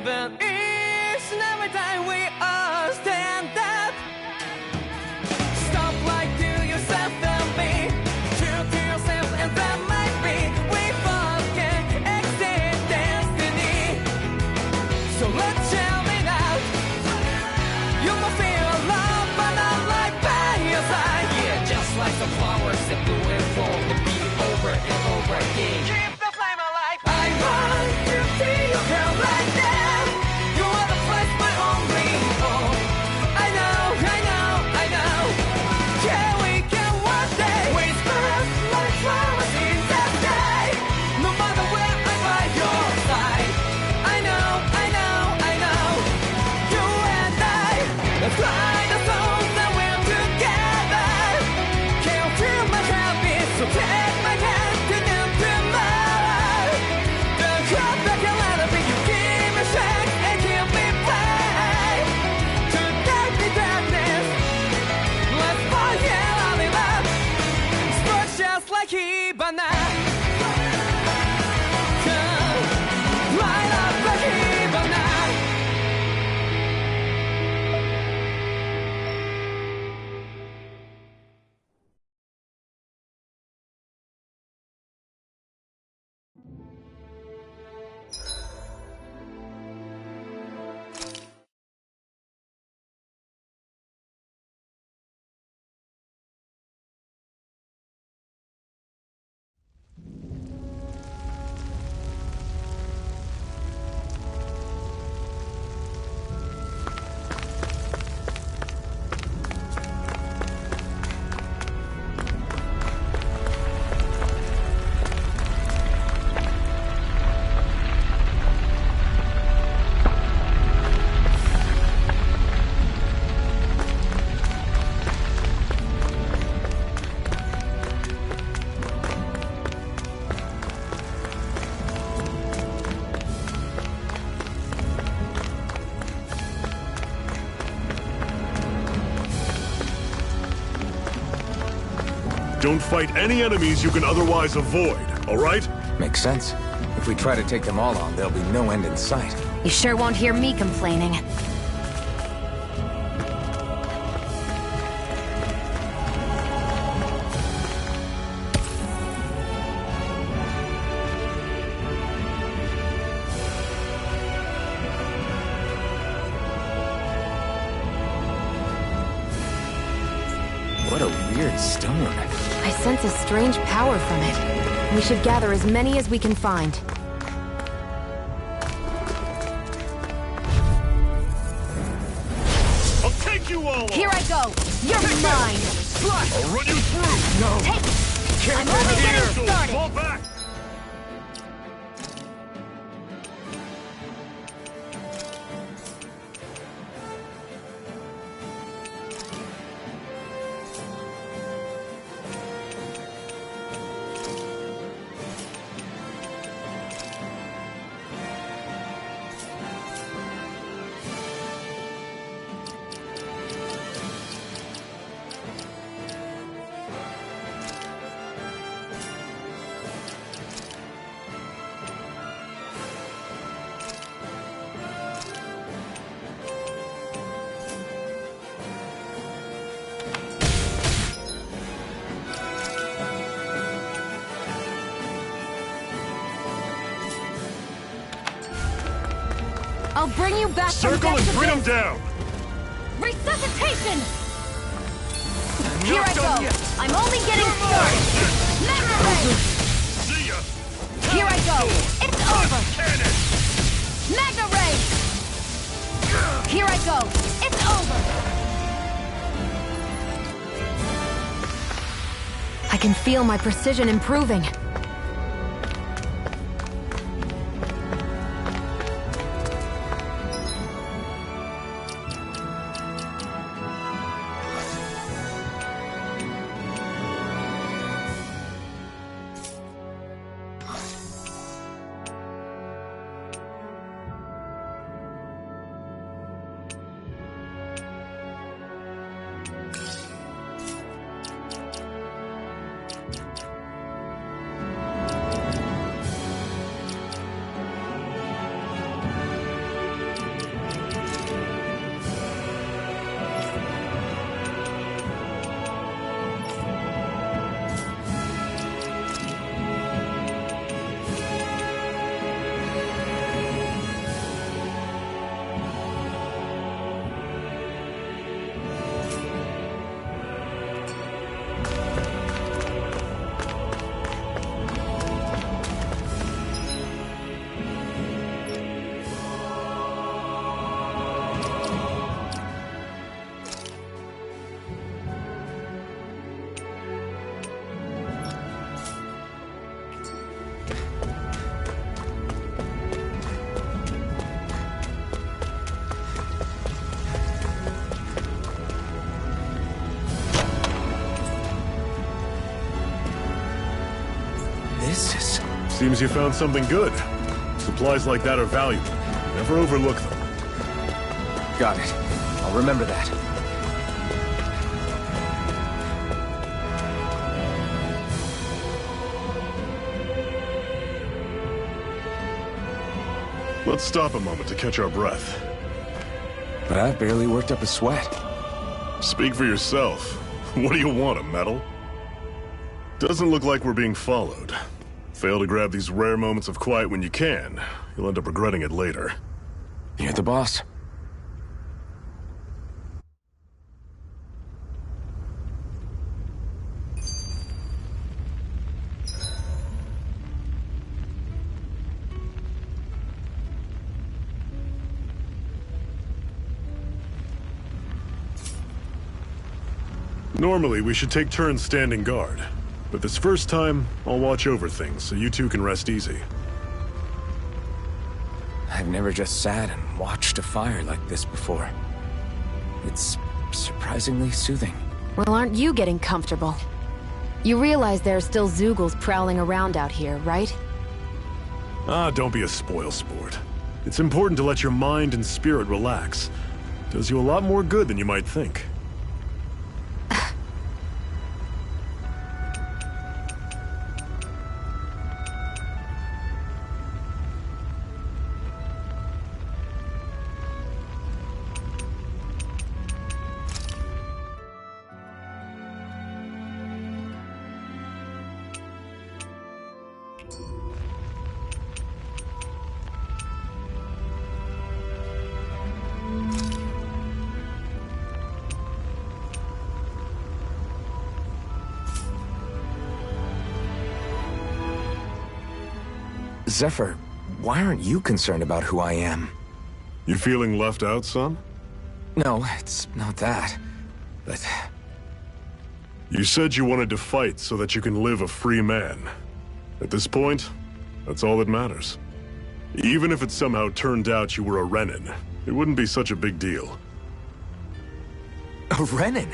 But each and every time we all stand up, stop lying to yourself and be true to yourself, and that might be we both can exceed destiny. So let's shout it out. You must feel love, but not like by your side. Yeah, just like the flowers that bloom and fall and be over and over again. Keep the flame alive. I want to see you girl like that. You are the first, my only hope. I know, I know, I know. Yeah, we can one day. We spread like flowers in the day. No matter where I'm by your side. I know, I know, I know. You and I, let's fly the soul that we're together. Can't feel my habit, so take my hand to them tomorrow. The crowd that can let it be, you give me strength and give me play. To take the darkness, let's fall, yeah, I'll live up. Spark just like Hibana. Light up like Hibana. Don't fight any enemies you can otherwise avoid, alright? Makes sense. If we try to take them all on, there'll be no end in sight. You sure won't hear me complaining. What a weird stone. I sense a strange power from it. We should gather as many as we can find. I'll take you all Here I go! You're mine! I'll run you through! No! Take it! Can't I'm only here. getting started! Fall back! I'll bring you back from Circle and death to bring them this. down! Resuscitation! Here Not I done go! yet. I'm only getting started! Mega Ray! See ya! Here I go! It's over! Cannon! Mega Ray! Here I go! It's over! I can feel my precision improving. Seems you found something good. Supplies like that are valuable. Never overlook them. Got it. I'll remember that. Let's stop a moment to catch our breath. But I've barely worked up a sweat. Speak for yourself. What do you want, a medal? Doesn't look like we're being followed. Fail to grab these rare moments of quiet when you can. You'll end up regretting it later. You're the boss. Normally, we should take turns standing guard. But this first time, I'll watch over things so you two can rest easy. I've never just sat and watched a fire like this before. It's surprisingly soothing. Well, aren't you getting comfortable? You realize there are still Zeugles prowling around out here, right? Don't be a spoilsport. It's important to let your mind and spirit relax. Does you a lot more good than you might think. Zephyr, why aren't you concerned about who I am? You feeling left out, son? No, it's not that. But You said you wanted to fight so that you can live a free man. At this point, that's all that matters. Even if it somehow turned out you were a Renin, it wouldn't be such a big deal. a Renin?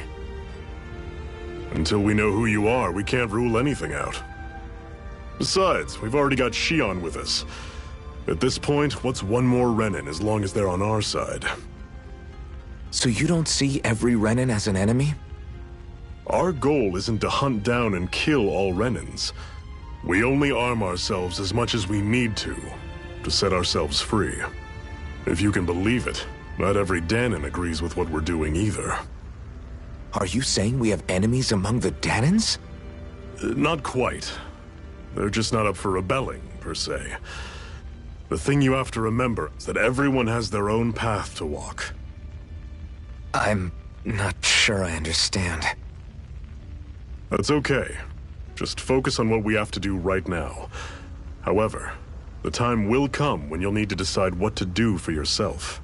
Until we know who you are, we can't rule anything out. Besides, we've already got Shion with us. At this point, what's one more Renin as long as they're on our side? So you don't see every Renin as an enemy? Our goal isn't to hunt down and kill all Renins. We only arm ourselves as much as we need to set ourselves free. If you can believe it, not every Danon agrees with what we're doing either. Are you saying we have enemies among the Danons? Not quite. They're just not up for rebelling, per se. The thing you have to remember is that everyone has their own path to walk. I'm not sure I understand. That's okay. Just focus on what we have to do right now. However, the time will come when you'll need to decide what to do for yourself.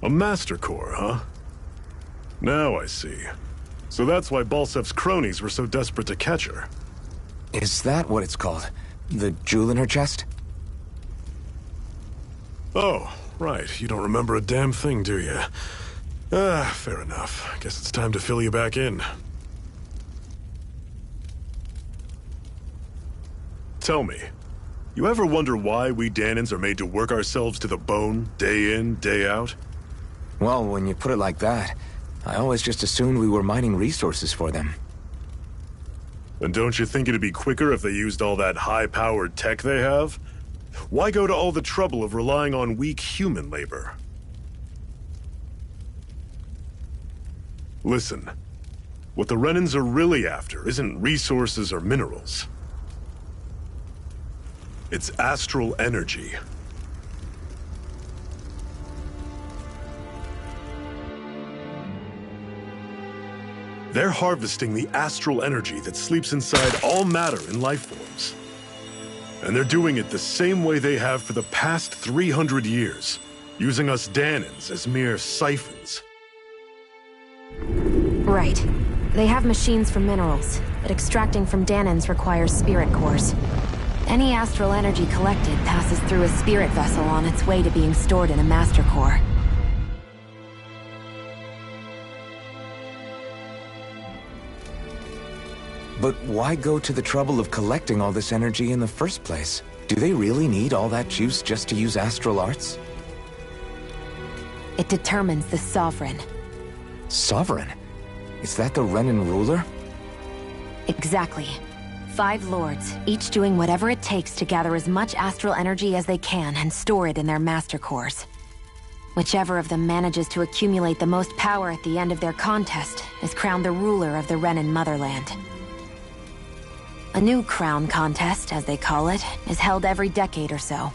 A Master Core, huh? Now I see. So that's why Balsef's cronies were so desperate to catch her. Is that what it's called? The jewel in her chest? Oh, right. You don't remember a damn thing, do you? Fair enough. Guess it's time to fill you back in. Tell me, you ever wonder why we Danons are made to work ourselves to the bone, day in, day out? Well, when you put it like that, I always just assumed we were mining resources for them. And don't you think it'd be quicker if they used all that high-powered tech they have? Why go to all the trouble of relying on weak human labor? Listen, what the Renins are really after isn't resources or minerals. It's astral energy. They're harvesting the astral energy that sleeps inside all matter in life forms. And they're doing it the same way they have for the past 300 years, using us Danans as mere siphons. Right. They have machines for minerals, but extracting from Danans requires spirit cores. Any astral energy collected passes through a spirit vessel on its way to being stored in a master core. But why go to the trouble of collecting all this energy in the first place? Do they really need all that juice just to use astral arts? It determines the Sovereign. Sovereign? Is that the Renan ruler? Exactly. 5 lords, each doing whatever it takes to gather as much astral energy as they can and store it in their master cores. Whichever of them manages to accumulate the most power at the end of their contest is crowned the ruler of the Renan motherland. A new crown contest, as they call it, is held every decade or so.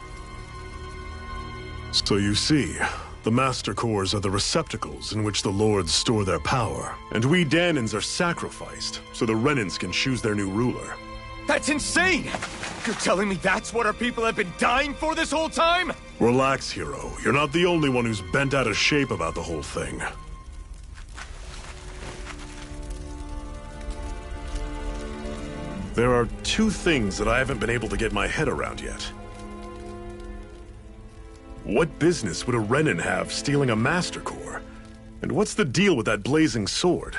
So you see, the Master Cores are the receptacles in which the Lords store their power, and we Danans are sacrificed so the Renans can choose their new ruler. That's insane! You're telling me that's what our people have been dying for this whole time? Relax, hero. You're not the only one who's bent out of shape about the whole thing. There are 2 things that I haven't been able to get my head around yet. What business would a Renan have stealing a Master Core? And what's the deal with that blazing sword?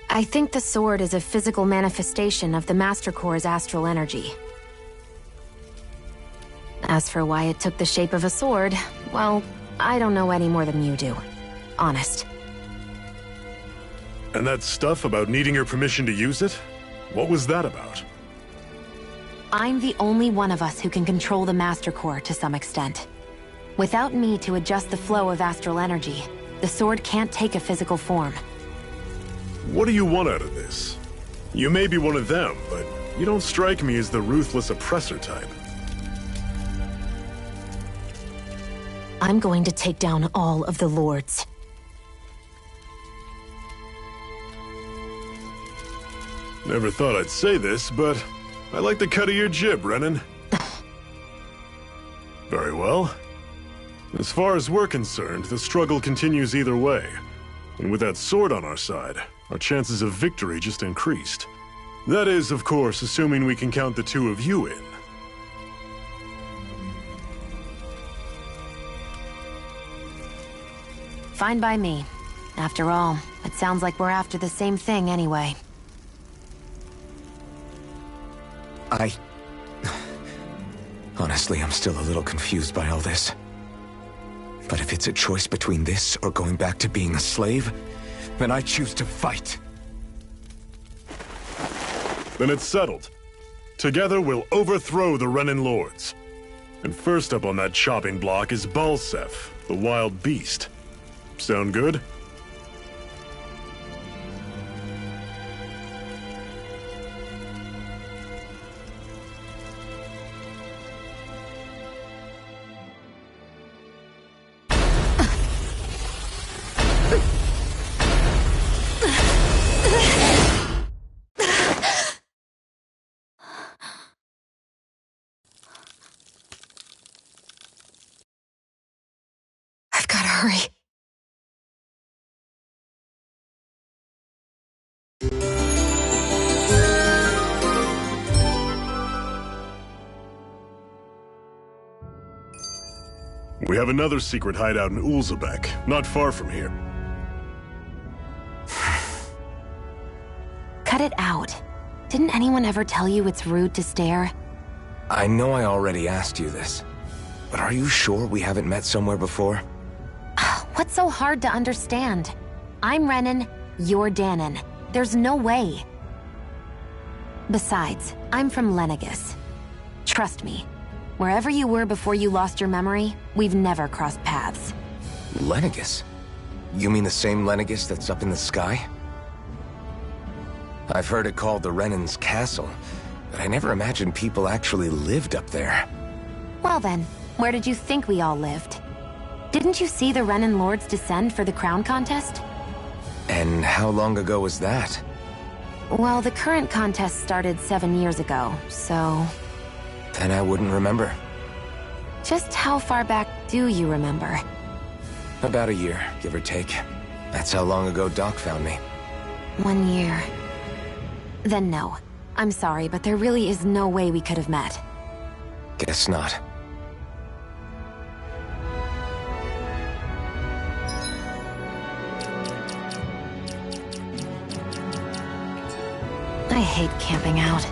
I think the sword is a physical manifestation of the Master Core's astral energy. As for why it took the shape of a sword, well, I don't know any more than you do. Honest. And that stuff about needing your permission to use it? What was that about? I'm the only one of us who can control the Master Core to some extent. Without me to adjust the flow of astral energy, the sword can't take a physical form. What do you want out of this? You may be one of them, but you don't strike me as the ruthless oppressor type. I'm going to take down all of the lords. Never thought I'd say this, but I like the cut of your jib, Renan. Very well. As far as we're concerned, the struggle continues either way. And with that sword on our side, our chances of victory just increased. That is, of course, assuming we can count the 2 of you in. Fine by me. After all, it sounds like we're after the same thing anyway. Honestly, I'm still a little confused by all this. But if it's a choice between this or going back to being a slave, then I choose to fight. Then it's settled. Together we'll overthrow the Renan Lords. And first up on that chopping block is Balsef, the wild beast. Sound good? I've gotta hurry. We have another secret hideout in Ulzebek, not far from here. Cut it out. Didn't anyone ever tell you it's rude to stare? I know I already asked you this, but are you sure we haven't met somewhere before? What's so hard to understand? I'm Renan, you're Danan. There's no way. Besides, I'm from Lenegis. Trust me, wherever you were before you lost your memory, we've never crossed paths. Lenegis? You mean the same Lenegis that's up in the sky? I've heard it called the Renan's Castle, but I never imagined people actually lived up there. Well then, where did you think we all lived? Didn't you see the Renan Lords descend for the crown contest? And how long ago was that? Well, the current contest started 7 years ago, so... Then I wouldn't remember. Just how far back do you remember? About a year, give or take. That's how long ago Doc found me. 1 year. Then no. I'm sorry, but there really is no way we could have met. Guess not. I hate camping out.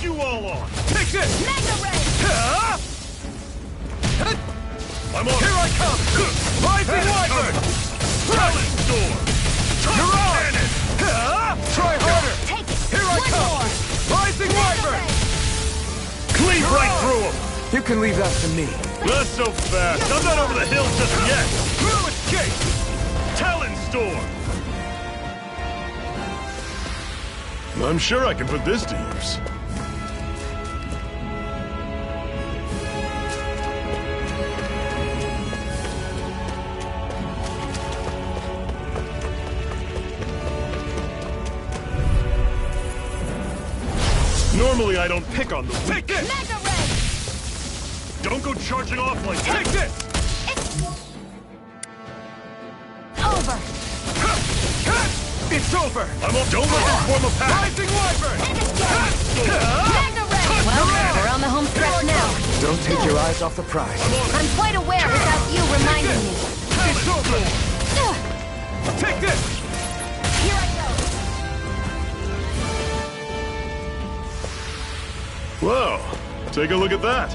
You all on! Take this! Mega Ray! I'm on! Here I come! Rising Wyvern! Talent Storm! You're on! Cannon! Try harder! Take it! Here I One come! more! Rising Mega Wyvern! Ray! Cleave right through him! You can leave that to me. Not so fast! I'm not over the hill just yet! No escape! Talon Storm! I'm sure I can put this to use. Normally I don't pick on the weak. Take this! Mega Ray! Don't go charging off like that! Take this! Over! It's over! I'm on! Don't let him form a pack! Rising Wyvern! And escape! Mega Ray! Well, we're on the home stretch now. Don't take your eyes off the prize. I'm quite aware without you reminding me. It's over! Take this! Here I go! Well, take a look at that.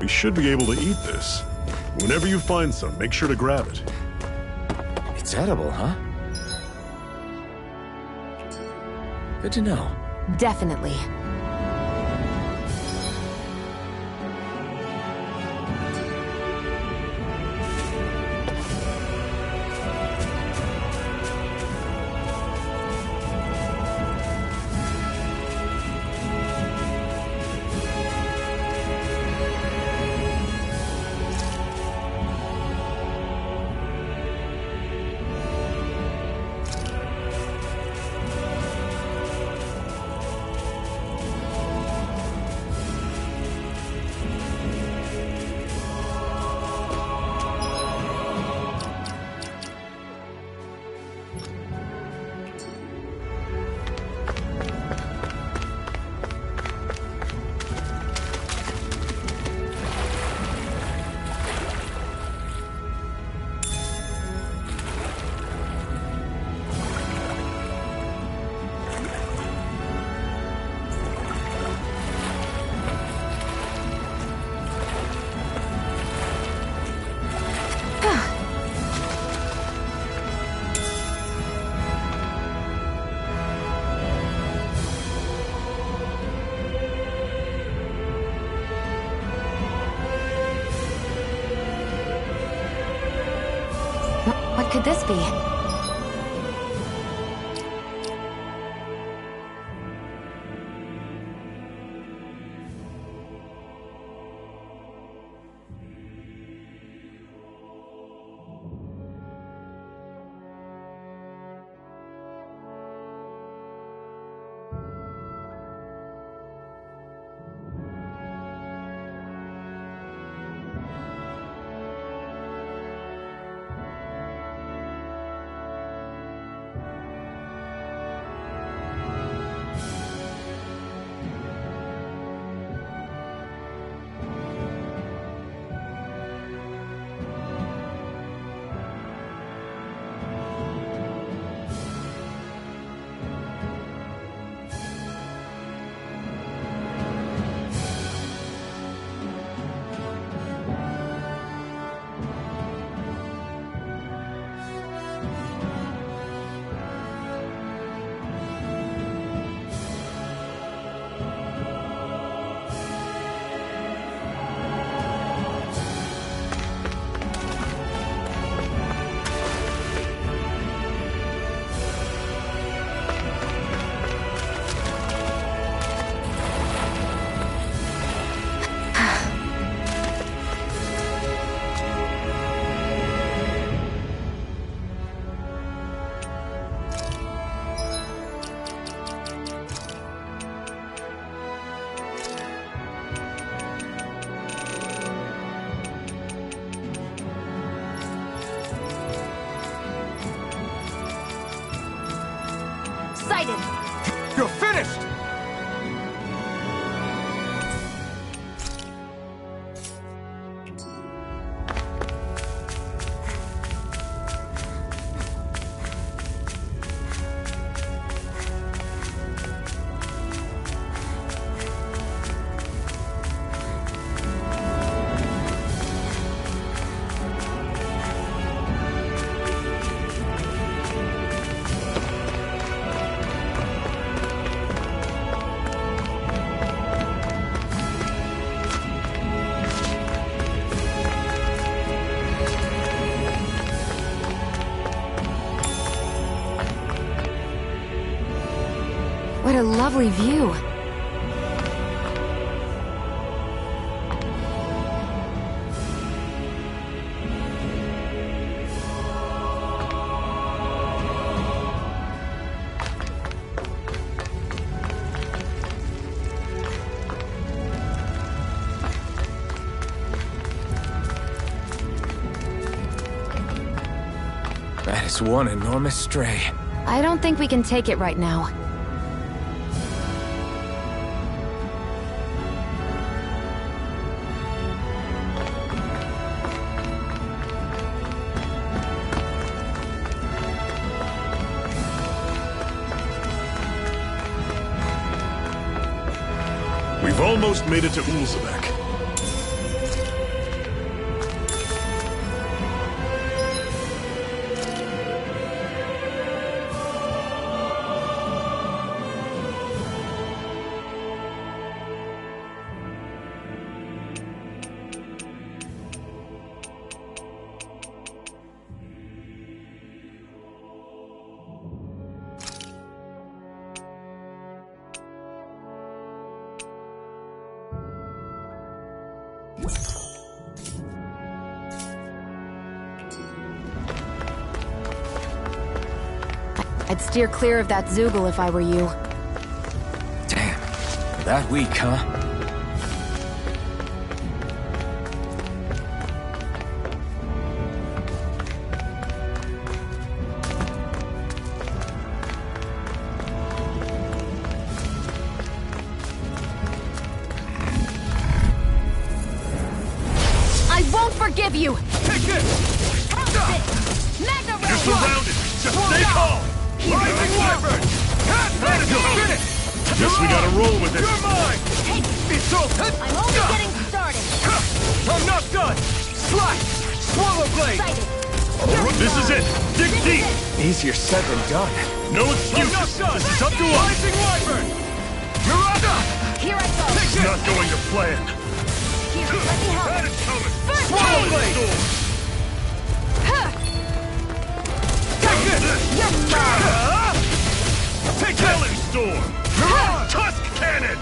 We should be able to eat this. Whenever you find some, make sure to grab it. It's edible, huh? Good to know. Definitely. What could this be? Sighted! You're finished! What a lovely view. That is one enormous stray. I don't think we can take it right now. We've almost made it to Ulzebek. I'd steer clear of that Zoogle if I were you. Damn. That weak, huh? I won't forgive you! Take this! Mega You're Ray! surrounded! Just stay calm! Rising Wyvern! Finish! Guess we gotta roll with it. You're mine! It's over! I'm only getting started! I'm not done! Slice! Swallow blade! Excited! This is it! Dig deep! Easier said than done. No I'm not excuses! done! This is up to us! Rising Wyvern! Miranda! Here I go! It's not going to plan. Here, let me help! That is coming! First Swallow aid! blade! Huh. Take this! You're mine! Take Talon this! Storm! Mirage! Tusk Cannon!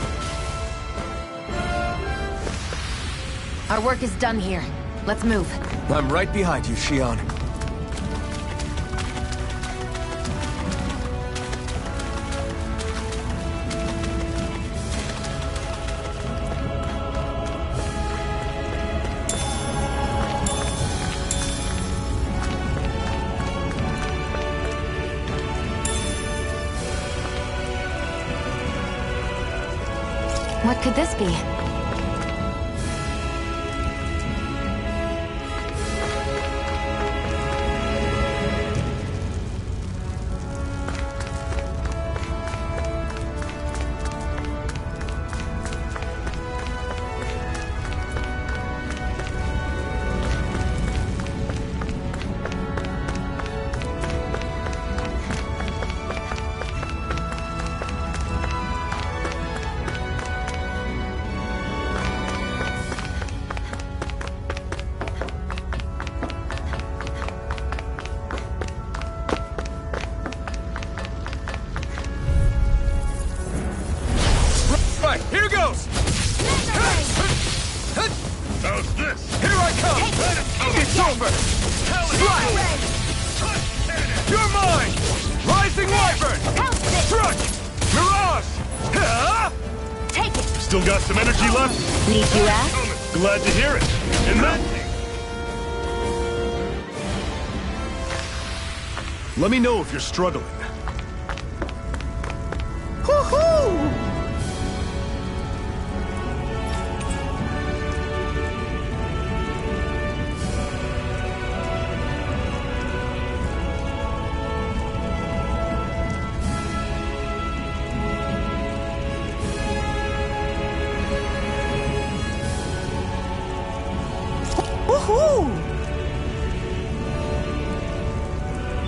Our work is done here. Let's move. I'm right behind you, Shion. What could this be? Right, here goes! How's this? Here I come! It's over! Slice! You're mine! Rising Wyvern! Truck! Mirage! Huh? Take it! Still got some energy left? Need you ask? Glad to hear it. In that case... Let me know if you're struggling. Woohoo!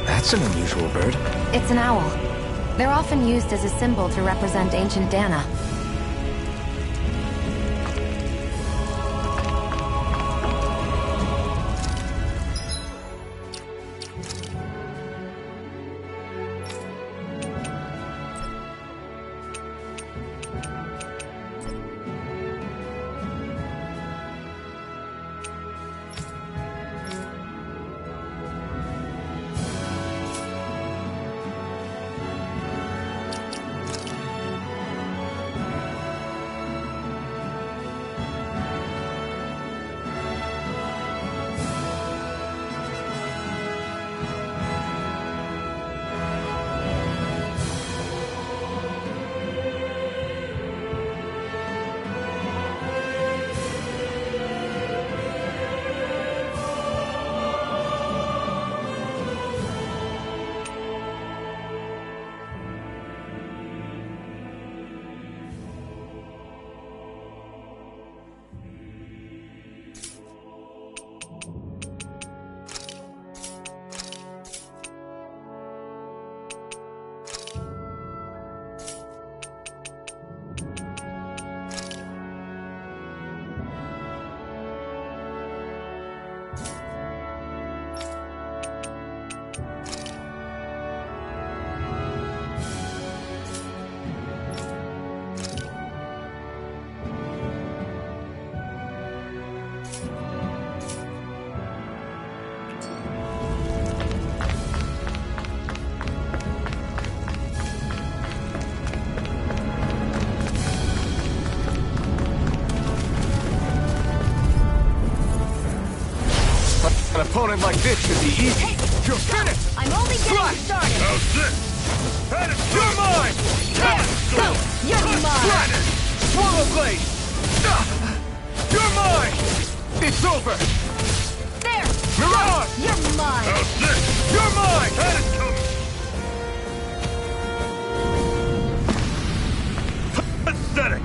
That's an unusual bird. It's an owl. They're often used as a symbol to represent ancient Dana. opponent like this should be easy. You're finished! I'm only getting started! How's this? You're mine! Go! You're mine! Swallow blade! You're mine! It's over! There! Mirage! You're mine! How's this? You're mine! Pathetic!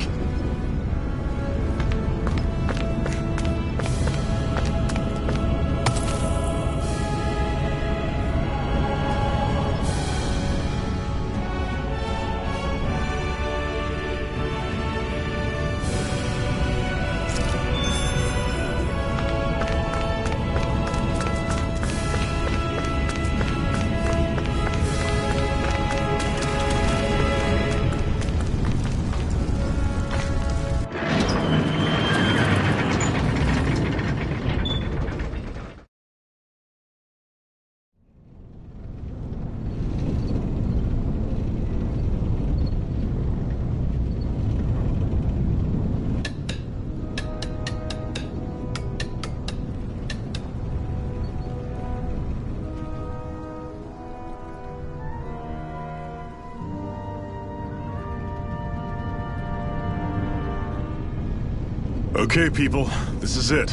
Okay, people, this is it.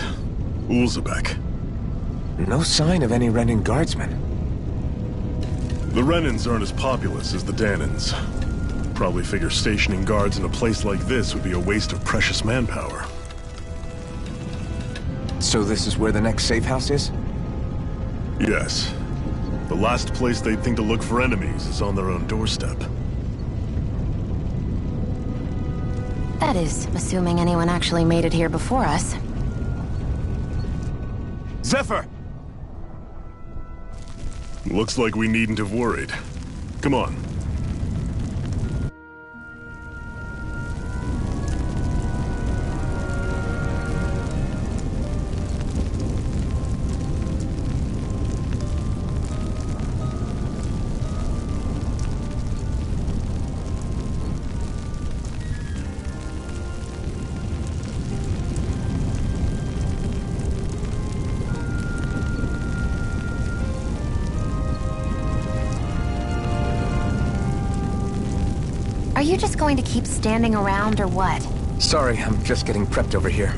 Ulzebek. No sign of any Renin guardsmen. The Renins aren't as populous as the Danins. Probably figure stationing guards in a place like this would be a waste of precious manpower. So this is where the next safe house is? Yes. The last place they'd think to look for enemies is on their own doorstep. That is, assuming anyone actually made it here before us. Zephyr! Looks like we needn't have worried. Come on. Are you just going to keep standing around, or what? Sorry, I'm just getting prepped over here.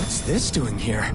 What's this doing here?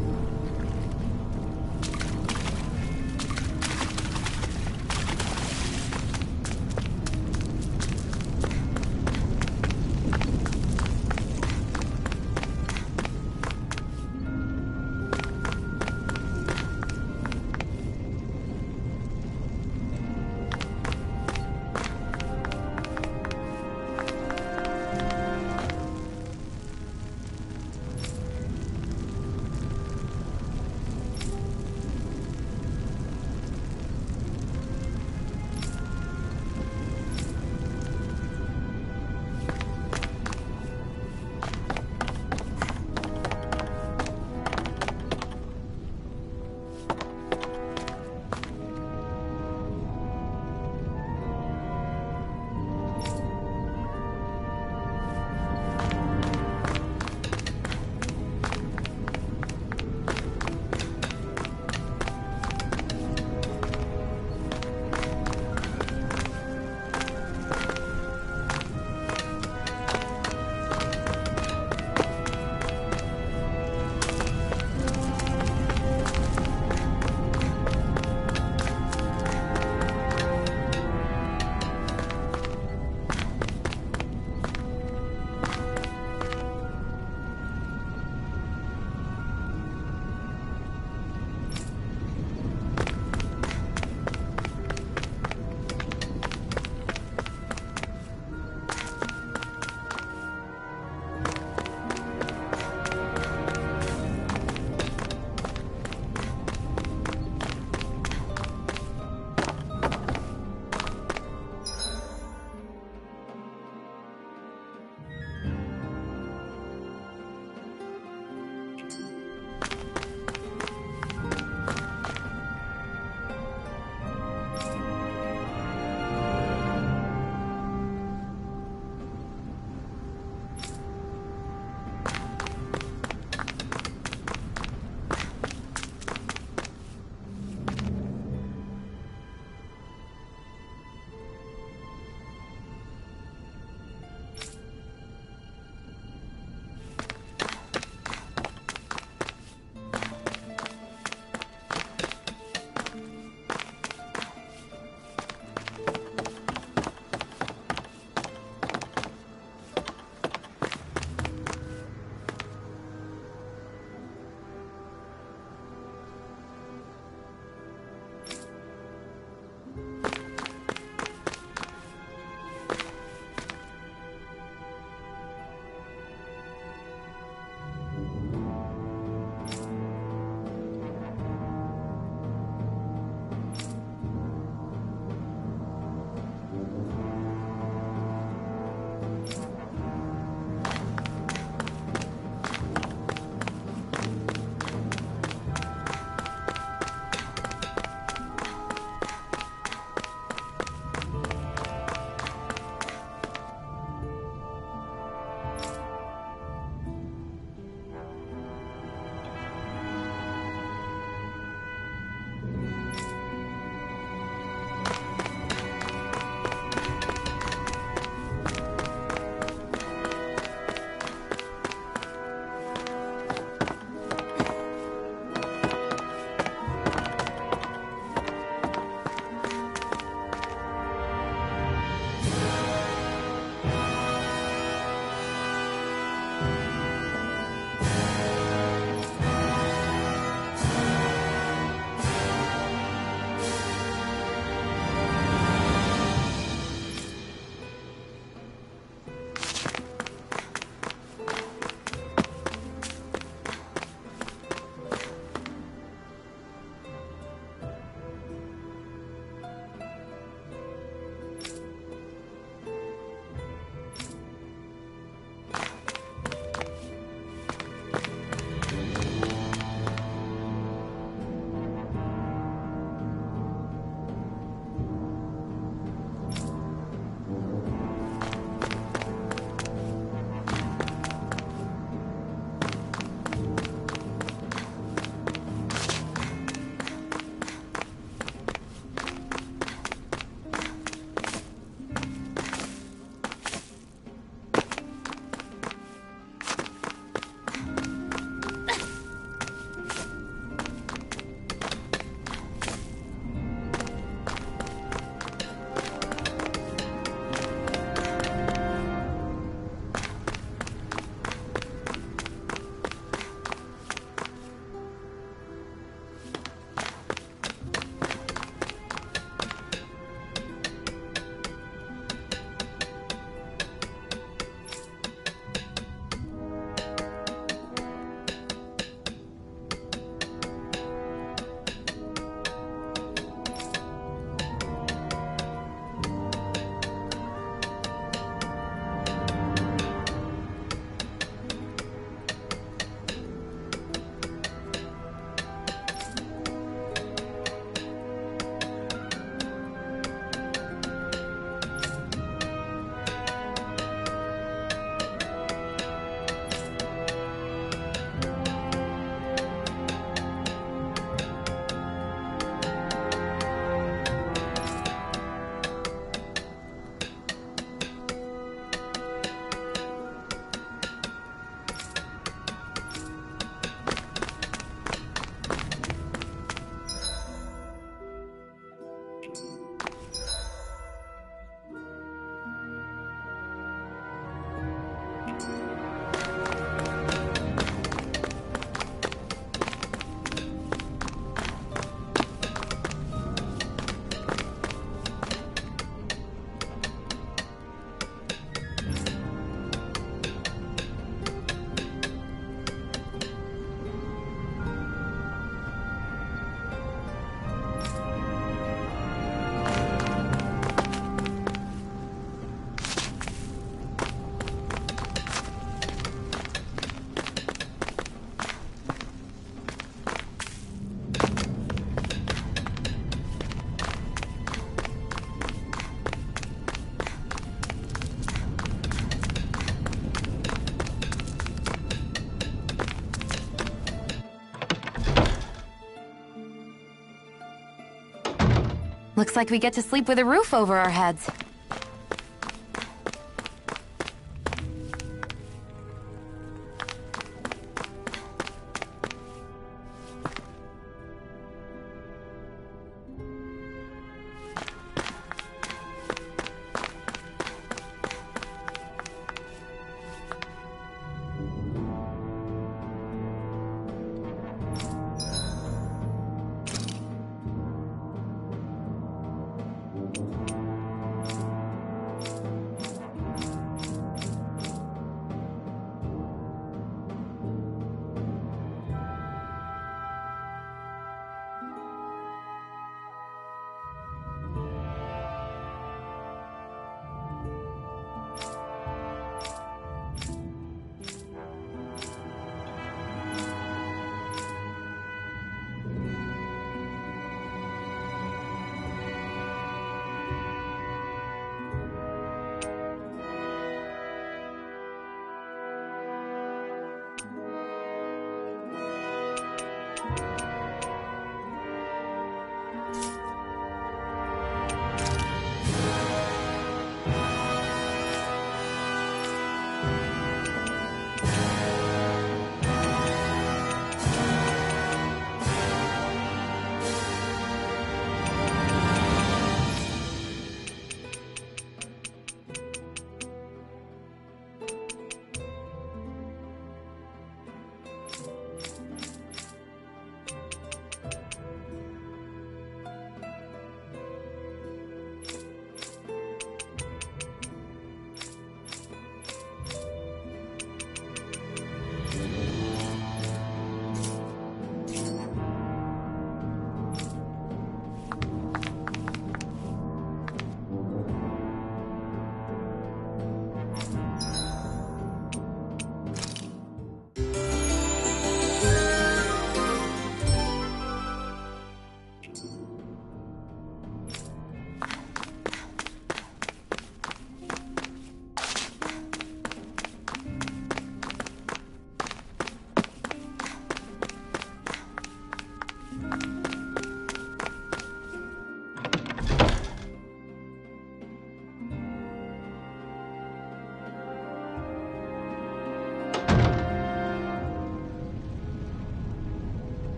Looks like we get to sleep with a roof over our heads.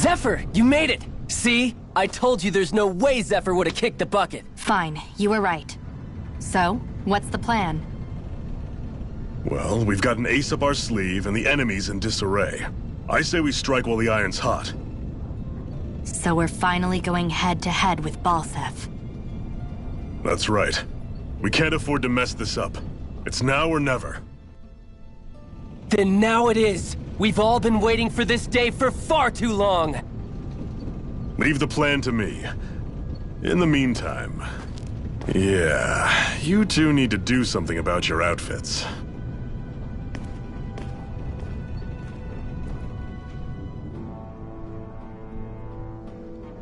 Zephyr, you made it! See? I told you there's no way Zephyr would have kicked the bucket. Fine, you were right. So, what's the plan? Well, we've got an ace up our sleeve and the enemy's in disarray. I say we strike while the iron's hot. So we're finally going head-to-head with Balseph. That's right. We can't afford to mess this up. It's now or never. Then now it is! We've all been waiting for this day for far too long! Leave the plan to me. In the meantime, yeah, you two need to do something about your outfits.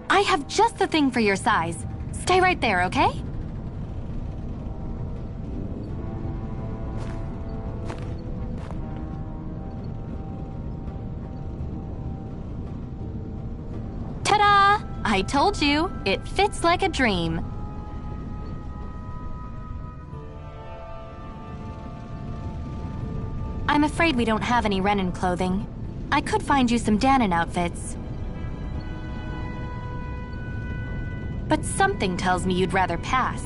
I have just the thing for your size. Stay right there, okay? Ta-da! I told you, it fits like a dream. I'm afraid we don't have any Renan clothing. I could find you some Danon outfits. But something tells me you'd rather pass.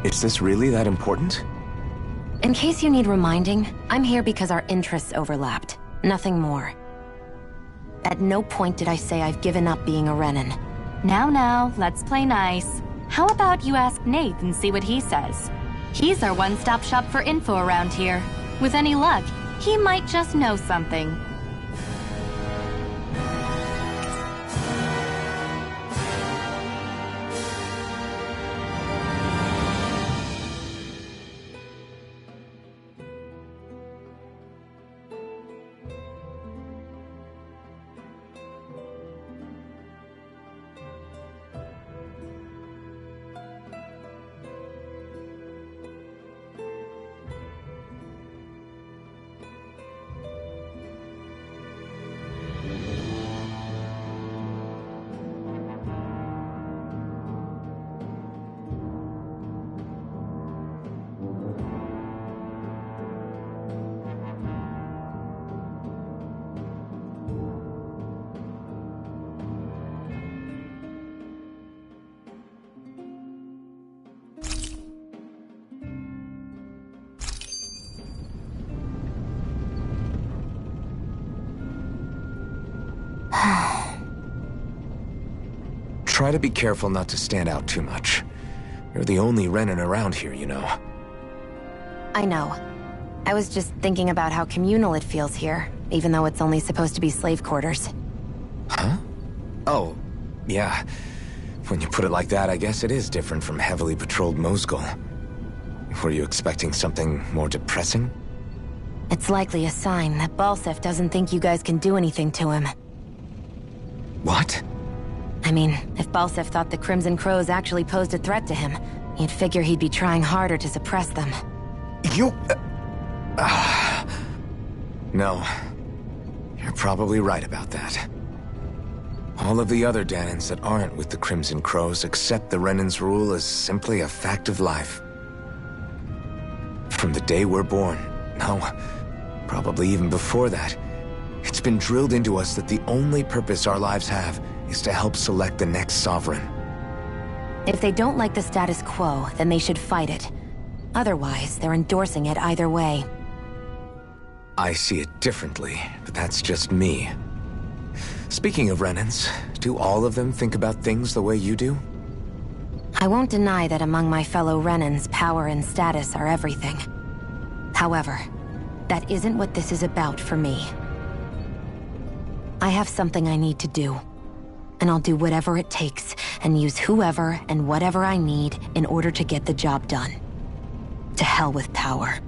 Is this really that important? In case you need reminding, I'm here because our interests overlapped. Nothing more. At no point did I say I've given up being a Renan. Now, let's play nice. How about you ask Nate and see what he says? He's our one-stop shop for info around here. With any luck, he might just know something. Try to be careful not to stand out too much. You're the only Renan around here, you know. I know. I was just thinking about how communal it feels here, even though it's only supposed to be slave quarters. Huh? Oh, yeah. When you put it like that, I guess it is different from heavily patrolled Mosgul. Were you expecting something more depressing? It's likely a sign that Balsef doesn't think you guys can do anything to him. What? I mean, if Balsef thought the Crimson Crows actually posed a threat to him, you'd figure he'd be trying harder to suppress them. You... No. You're probably right about that. All of the other Danons that aren't with the Crimson Crows accept the Renan's rule as simply a fact of life. From the day we're born, no, probably even before that, it's been drilled into us that the only purpose our lives have is to help select the next sovereign. If they don't like the status quo, then they should fight it. Otherwise, they're endorsing it either way. I see it differently, but that's just me. Speaking of Renans, do all of them think about things the way you do? I won't deny that among my fellow Renans, power and status are everything. However, that isn't what this is about for me. I have something I need to do. And I'll do whatever it takes, and use whoever and whatever I need in order to get the job done. To hell with power.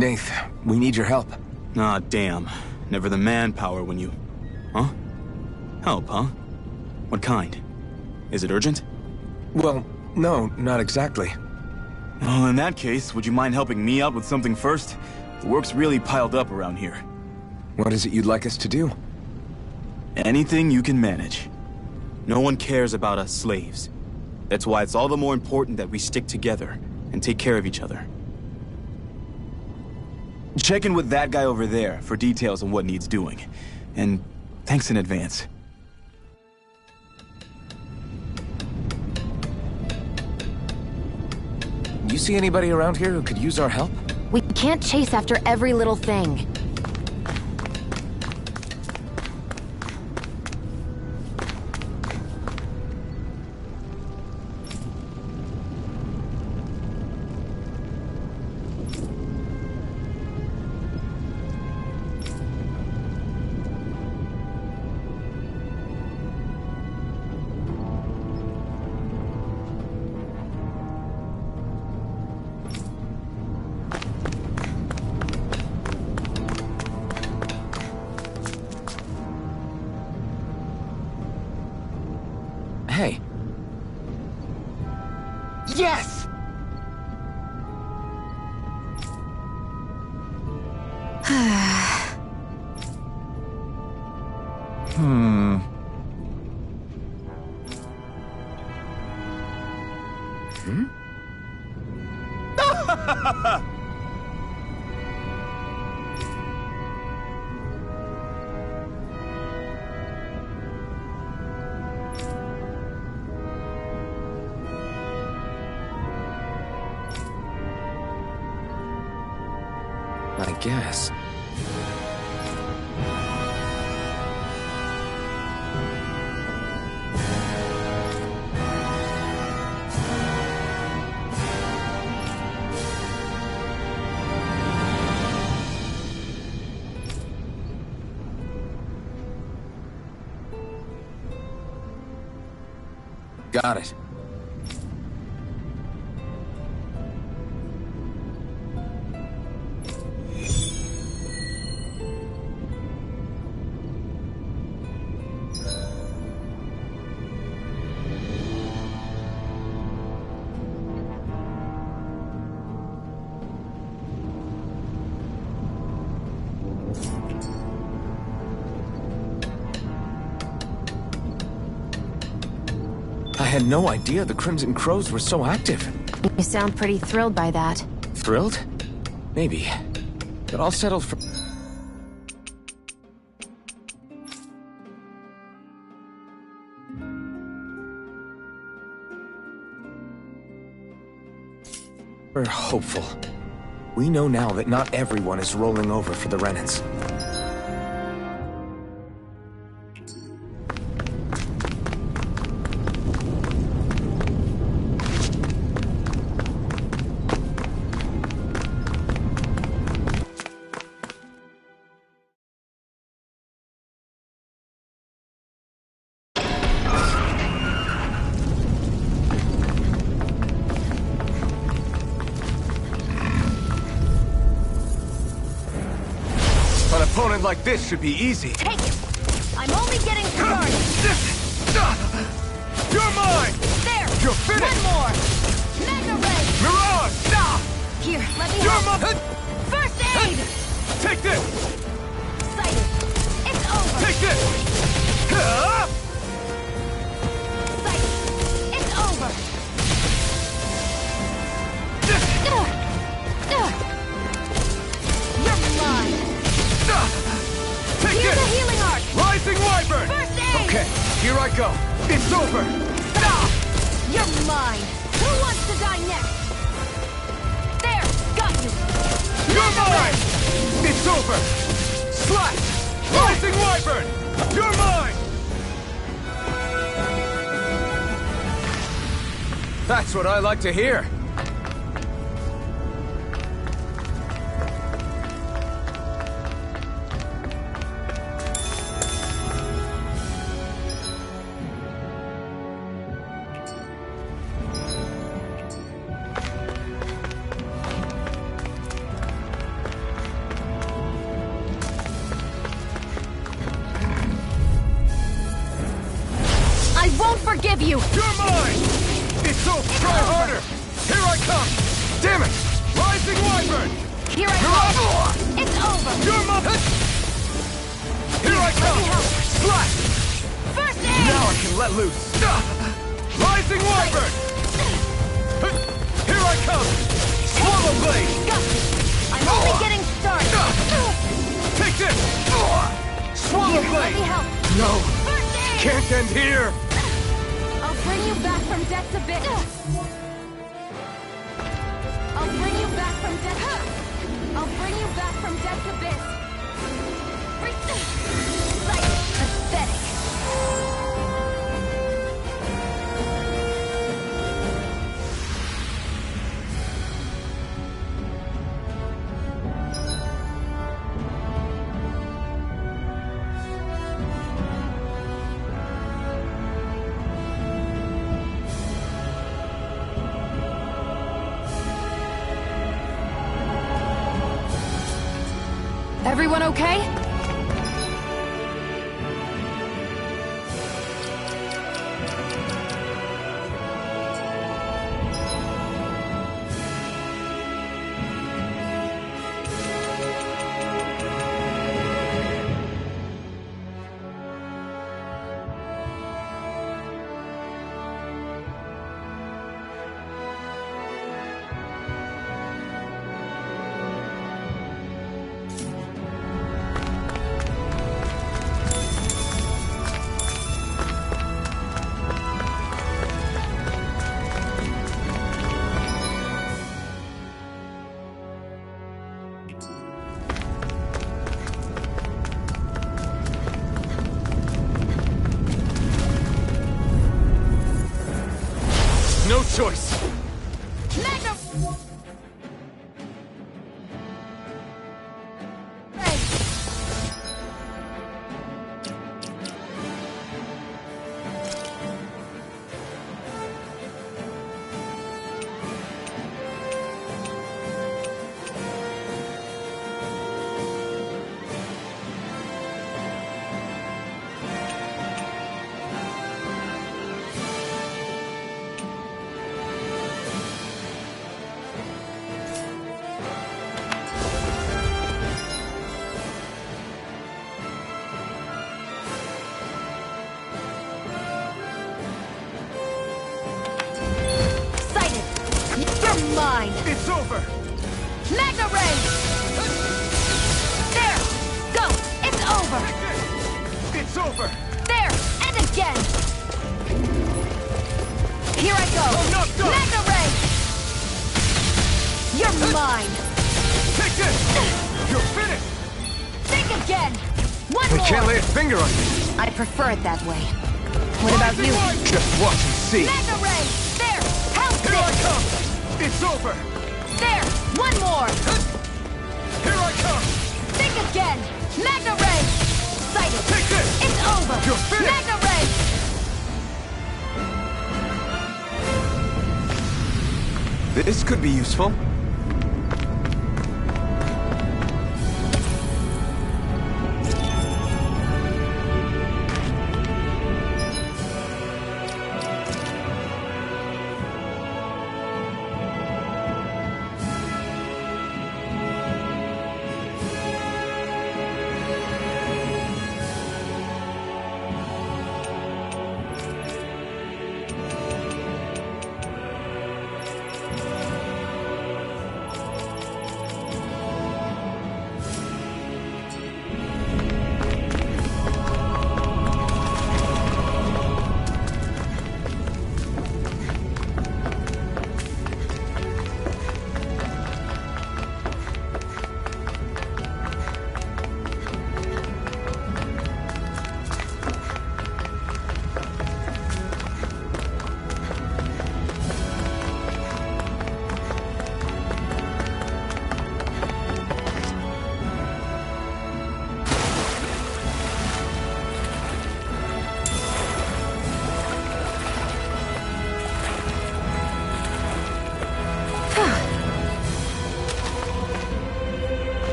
Nath, we need your help. Ah, damn. Never the manpower when you... Huh? Help, huh? What kind? Is it urgent? Well, no, not exactly. Well, in that case, would you mind helping me out with something first? The work's really piled up around here. What is it you'd like us to do? Anything you can manage. No one cares about us slaves. That's why it's all the more important that we stick together and take care of each other. Check in with that guy over there for details on what needs doing. And thanks in advance. You see anybody around here who could use our help? We can't chase after every little thing. Hey. Yes! I guess. Got it. I had no idea the Crimson Crows were so active. You sound pretty thrilled by that. Thrilled? Maybe. But I'll settle for... We're hopeful. We know now that not everyone is rolling over for the Renans. An opponent like this should be easy. Take it! I'm only getting started! You're mine! There! You're finished! One more! Mega Ray! Mirage! Here, let me You're help! mine! First aid! Take this! Sighted! It's over! Take this! Sighted! It's over! You're mine! Take Here's a this! healing arc! Rising Wyvern! First aid! Okay, here I go. It's over! You're mine! Who wants to die next? There! Got you! You're mine! It's over! Slash! Rising Wyvern! You're mine! That's what I like to hear. won't forgive you! You're mine! It's over! Try harder! Here I come! Damn it! Rising Wyvern! Here I go! It's over! You're mine! Here I come! Slash! First aid! Now I can let loose! Rising Wyvern! Here I come! Swallow Blade! Got you! I'm only getting started! Take this! Swallow Here, let Blade! me help! No! First aid! Can't end here! I'll bring you back from death's abyss! I'll bring you back from death's... I'll bring you back from death's abyss! Like pathetic! Everyone okay? No choice! Magnum! Mine! It's over! Magna Ray! There! Go! It's over! It's over! There! And again! Here I go! I'm not done! Magna Ray! You're mine! Take this! You're finished! Think again! One We more! can't lay a finger on you! I prefer it that way. What about you? Just watch and see! Magna Ray! There! Help Here I this! come! It's over! There! One more! Here I come! Think again! Magna Ray! Sighted! Take this! It's over! You're finished! Magna Ray! This could be useful.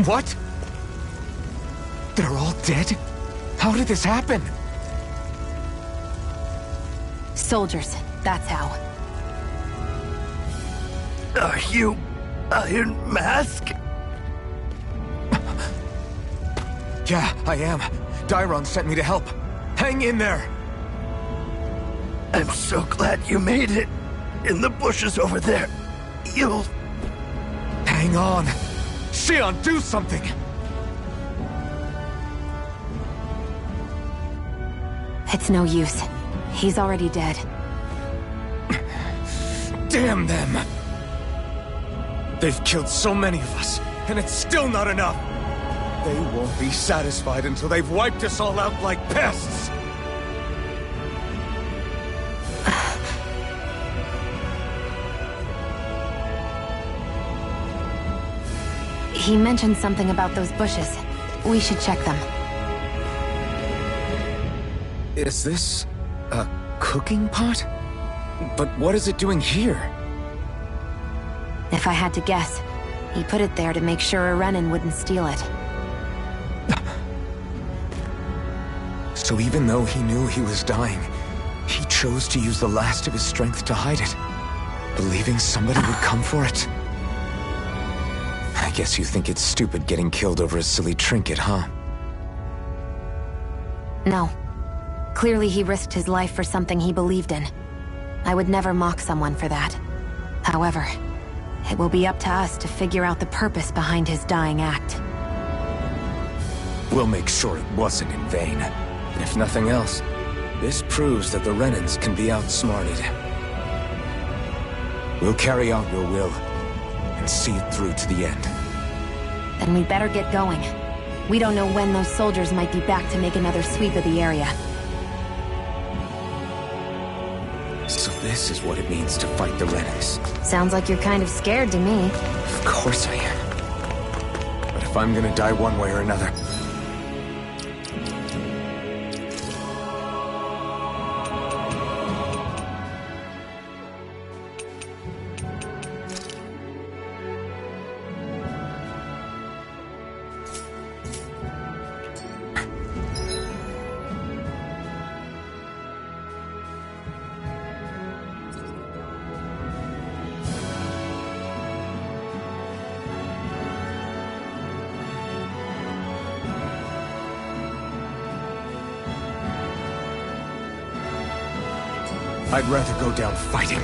What? They're all dead? How did this happen? Soldiers, that's how. Are you Iron Mask? Yeah, I am. Dairon sent me to help. Hang in there! I'm so glad you made it. In the bushes over there. You'll... Hang on! Xion, do something! It's no use. He's already dead. Damn them! They've killed so many of us, and it's still not enough! They won't be satisfied until they've wiped us all out like pests! He mentioned something about those bushes. We should check them. Is this... a cooking pot? But what is it doing here? If I had to guess, he put it there to make sure a Renin wouldn't steal it. So even though he knew he was dying, he chose to use the last of his strength to hide it, believing somebody would come for it. I guess you think it's stupid getting killed over a silly trinket, huh? No. Clearly he risked his life for something he believed in. I would never mock someone for that. However, it will be up to us to figure out the purpose behind his dying act. We'll make sure it wasn't in vain. If nothing else, this proves that the Renins can be outsmarted. We'll carry out your will, and see it through to the end. Then we'd better get going. We don't know when those soldiers might be back to make another sweep of the area. So this is what it means to fight the Renins. Sounds like you're kind of scared to me. Of course I am. But if I'm gonna die one way or another... I'd rather go down fighting.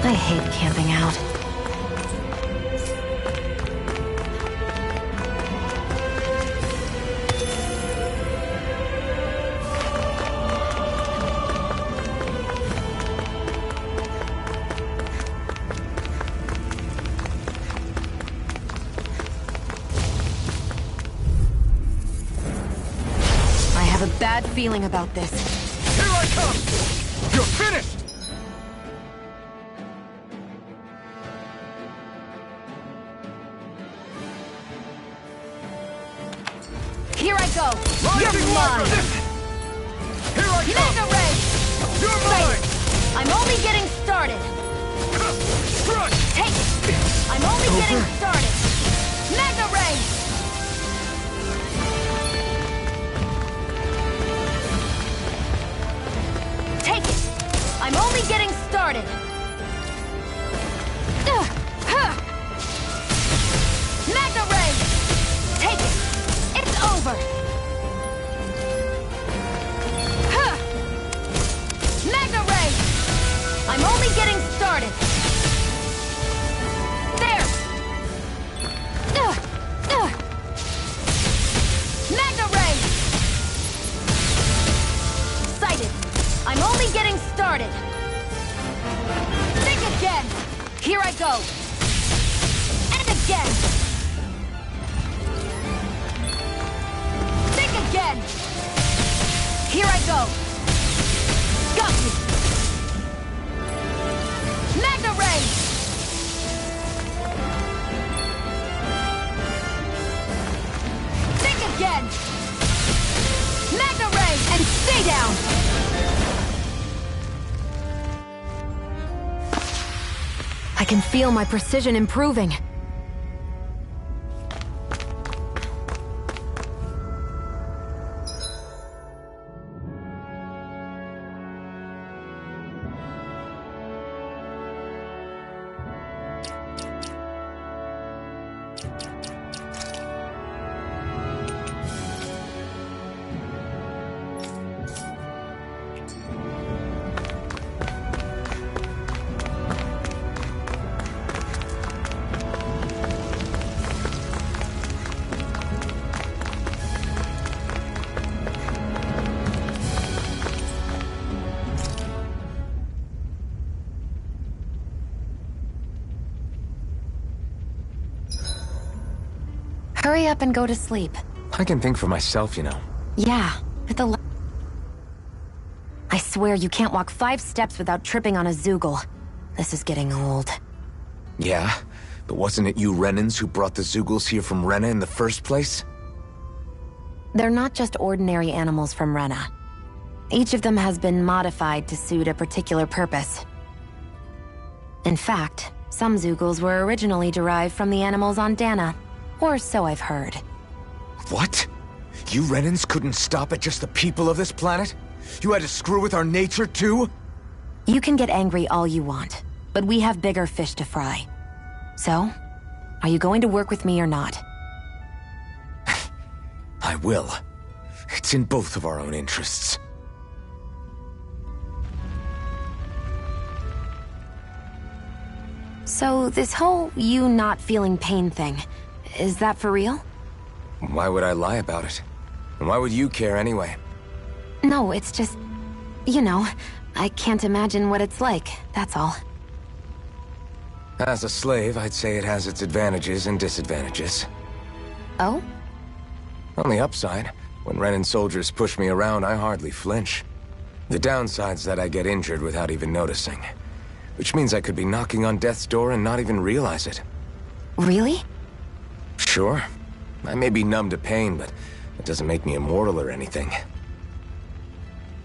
I hate camping out. Bad feeling about this. Here I come! You're finished! Here I go! You're Rising mine! Here I come! Mega Ray! You're Right. mine! I'm only getting started! Crush! Take it! I'm only getting started! Mega Ray! Take it! I'm only getting started! Mega Ray! Take it! It's over! Mega Ray! I'm only getting started! There! Mega Ray! Sighted! I'm only getting started! Think again! Here I go! And again! Think again! Here I go! Got you! Mega Ray! Think again! Mega Ray! And stay down! I can feel my precision improving. Hurry up and go to sleep. I can think for myself, you know. Yeah, at the I swear you can't walk 5 steps without tripping on a Zoogle. This is getting old. Yeah? But wasn't it you Renans who brought the Zoogles here from Rena in the first place? They're not just ordinary animals from Rena. Each of them has been modified to suit a particular purpose. In fact, some Zoogles were originally derived from the animals on Dana. Or so I've heard. What? You Renans couldn't stop at just the people of this planet? You had to screw with our nature too? You can get angry all you want, but we have bigger fish to fry. So, are you going to work with me or not? I will. It's in both of our own interests. So, this whole you not feeling pain thing, is that for real? Why would I lie about it? And why would you care anyway? No, it's just... You know, I can't imagine what it's like, that's all. As a slave, I'd say it has its advantages and disadvantages. Oh? On the upside, when Renan soldiers push me around, I hardly flinch. The downside's that I get injured without even noticing. Which means I could be knocking on death's door and not even realize it. Really? Sure. I may be numb to pain, but it doesn't make me immortal or anything.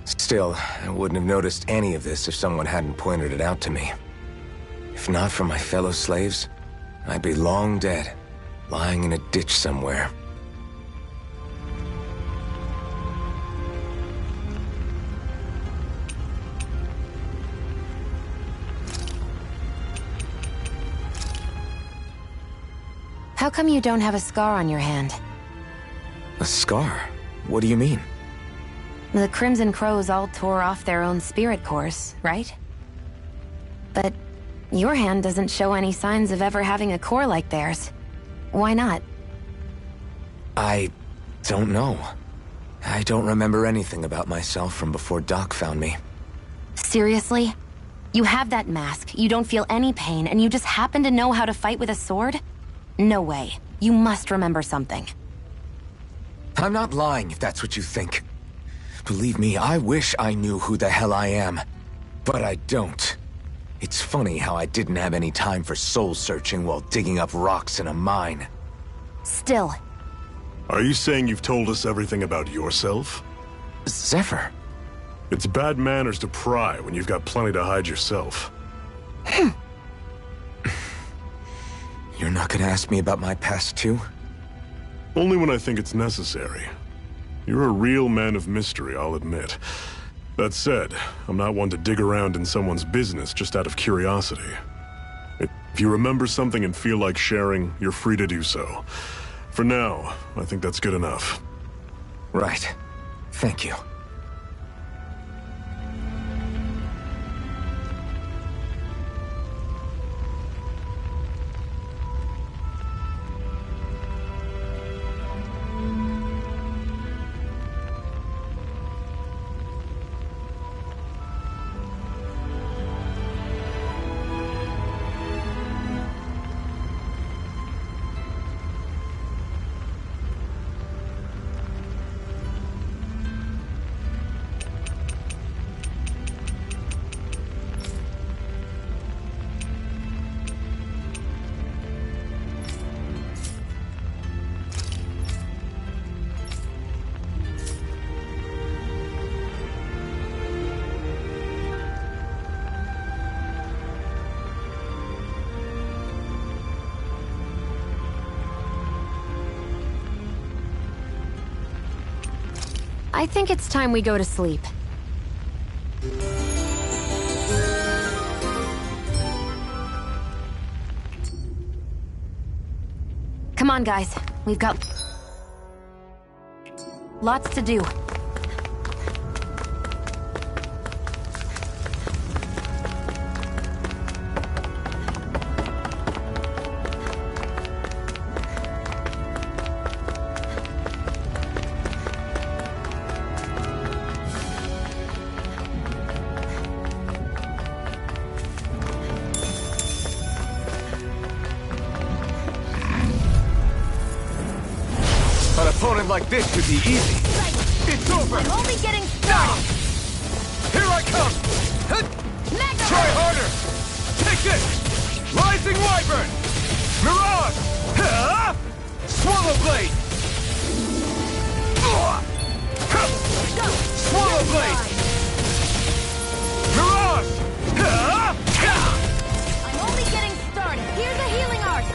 Still, I wouldn't have noticed any of this if someone hadn't pointed it out to me. If not for my fellow slaves, I'd be long dead, lying in a ditch somewhere. How come you don't have a scar on your hand? A scar? What do you mean? The Crimson Crows all tore off their own spirit cores, right? But your hand doesn't show any signs of ever having a core like theirs. Why not? I don't know. I don't remember anything about myself from before Doc found me. Seriously? You have that mask, you don't feel any pain, and you just happen to know how to fight with a sword? No way. You must remember something. I'm not lying if that's what you think. Believe me, I wish I knew who the hell I am. But I don't. It's funny how I didn't have any time for soul-searching while digging up rocks in a mine. Still. Are you saying you've told us everything about yourself? Zephyr. It's bad manners to pry when you've got plenty to hide yourself. You're not gonna ask me about my past too? Only when I think it's necessary. You're a real man of mystery, I'll admit. That said, I'm not one to dig around in someone's business just out of curiosity. If you remember something and feel like sharing, you're free to do so. For now, I think that's good enough. Right. Thank you. I think it's time we go to sleep. Come on, guys. We've got lots to do. An opponent like this should be easy. It's over! I'm only getting started! Here I come! Mega Try Ray! harder! Take this! Rising Wyvern! Mirage! Swallow Blade! Swallow Blade! Mirage! I'm only getting started. Here's a healing art.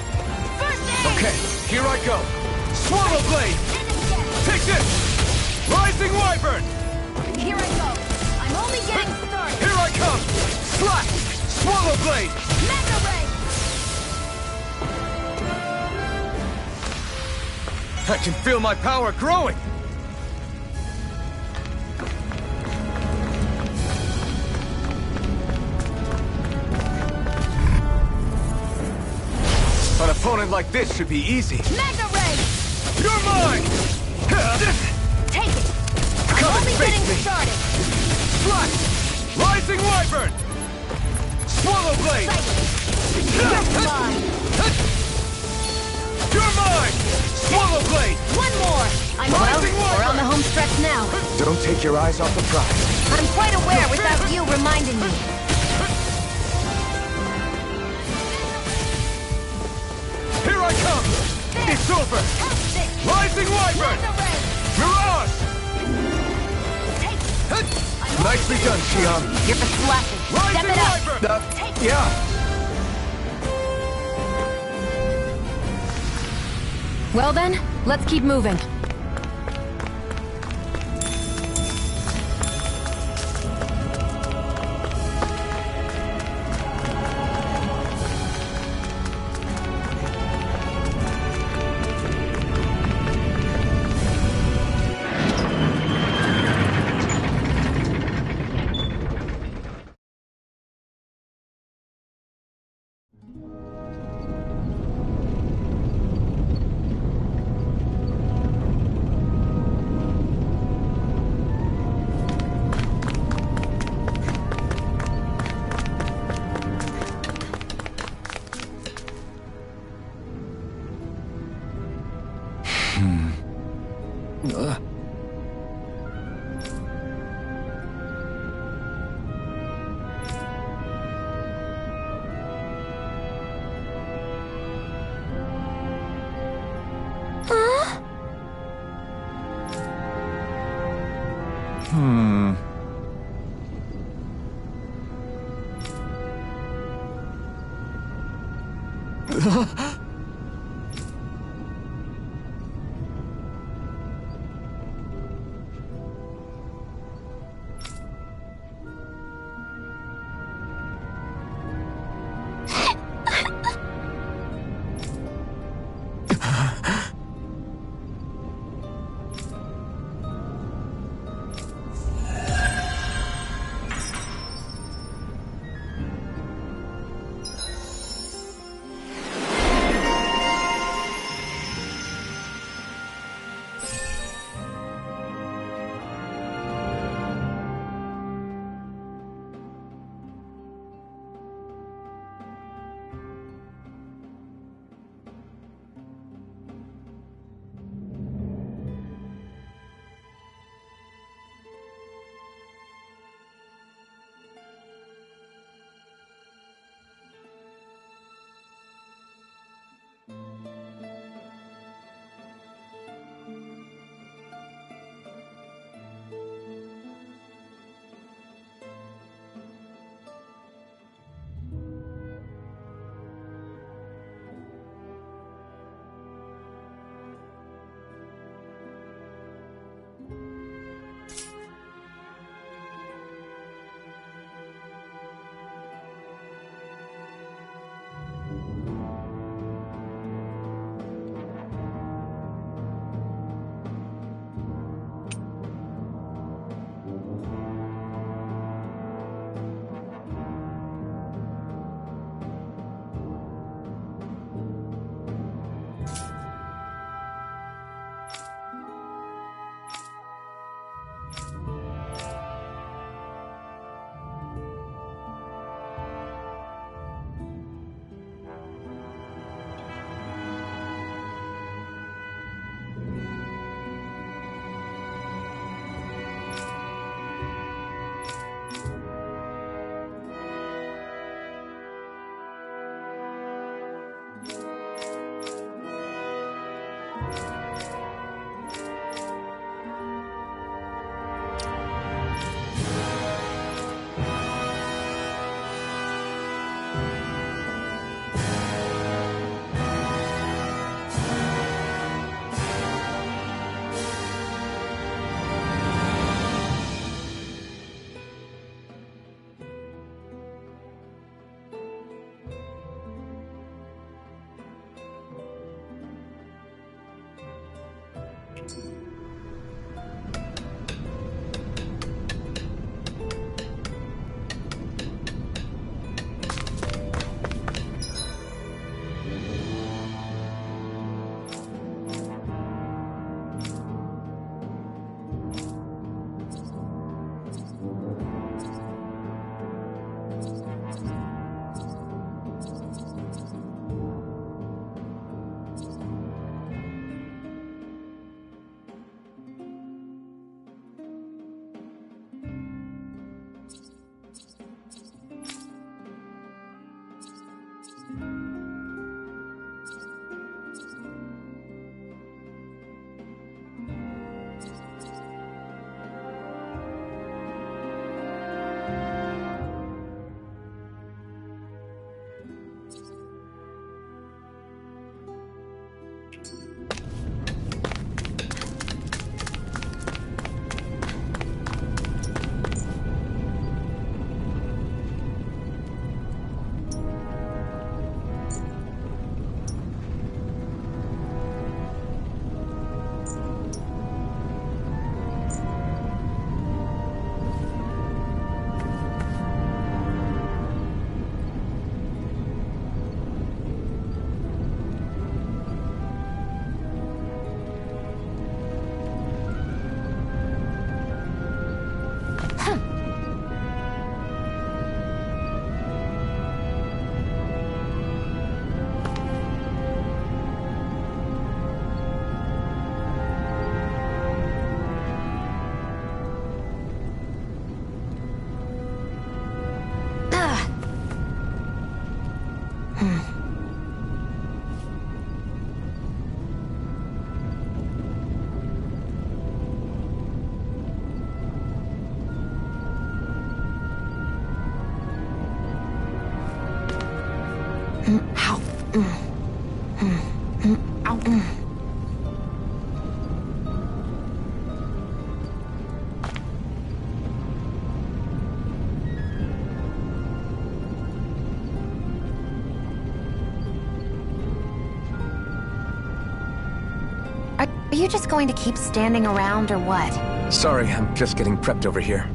First aid! Okay, here I go. Swallow Blade! Take this! Rising Wyvern! Here I go. I'm only getting started. Here I come! Slash! Swallow Blade! Mega Ray! I can feel my power growing! An opponent like this should be easy. Mega Ray! You're mine! Take it! I'm Come and only face getting me. started. Slash! Rising Wyvern! Swallow Blade! You're mine. You're mine! Swallow Blade! One more. I'm Rising we're on Wyvern! the home stretch now. Don't take your eyes off the prize. I'm quite aware without you reminding me. Here I come! It's over! Rising Wyvern! Mirage! Nicely done, Xion. You're slashing. Step Rising it up. Wyvern! Yeah. Well then, let's keep moving. Are you just going to keep standing around or what? Sorry, I'm just getting prepped over here.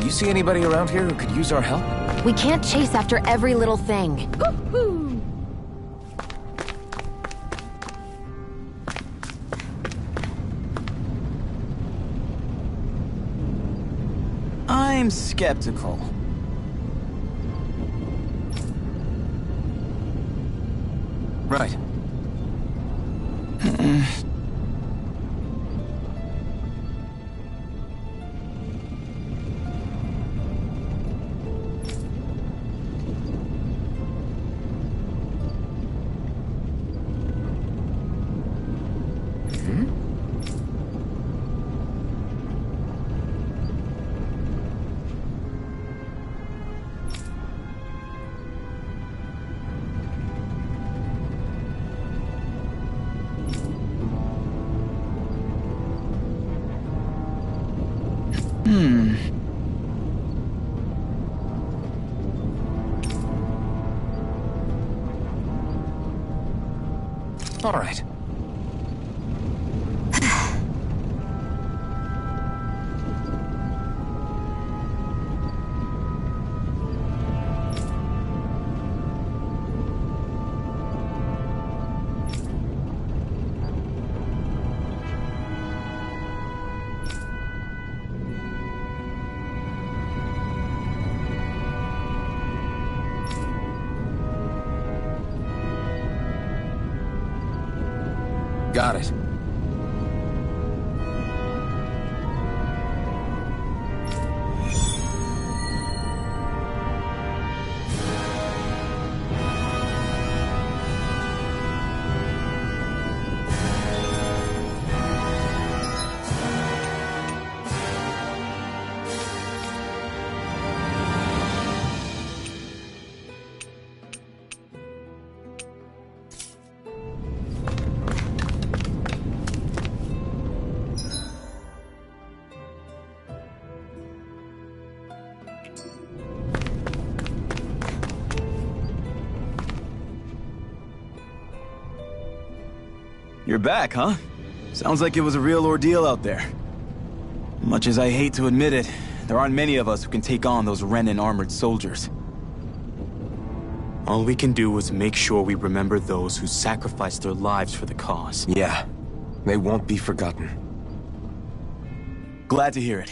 You see anybody around here who could use our help? We can't chase after every little thing. I'm skeptical. Right. All right. Got it. You're back, huh? Sounds like it was a real ordeal out there. Much as I hate to admit it, there aren't many of us who can take on those Renin armored soldiers. All we can do is make sure we remember those who sacrificed their lives for the cause. Yeah, they won't be forgotten. Glad to hear it.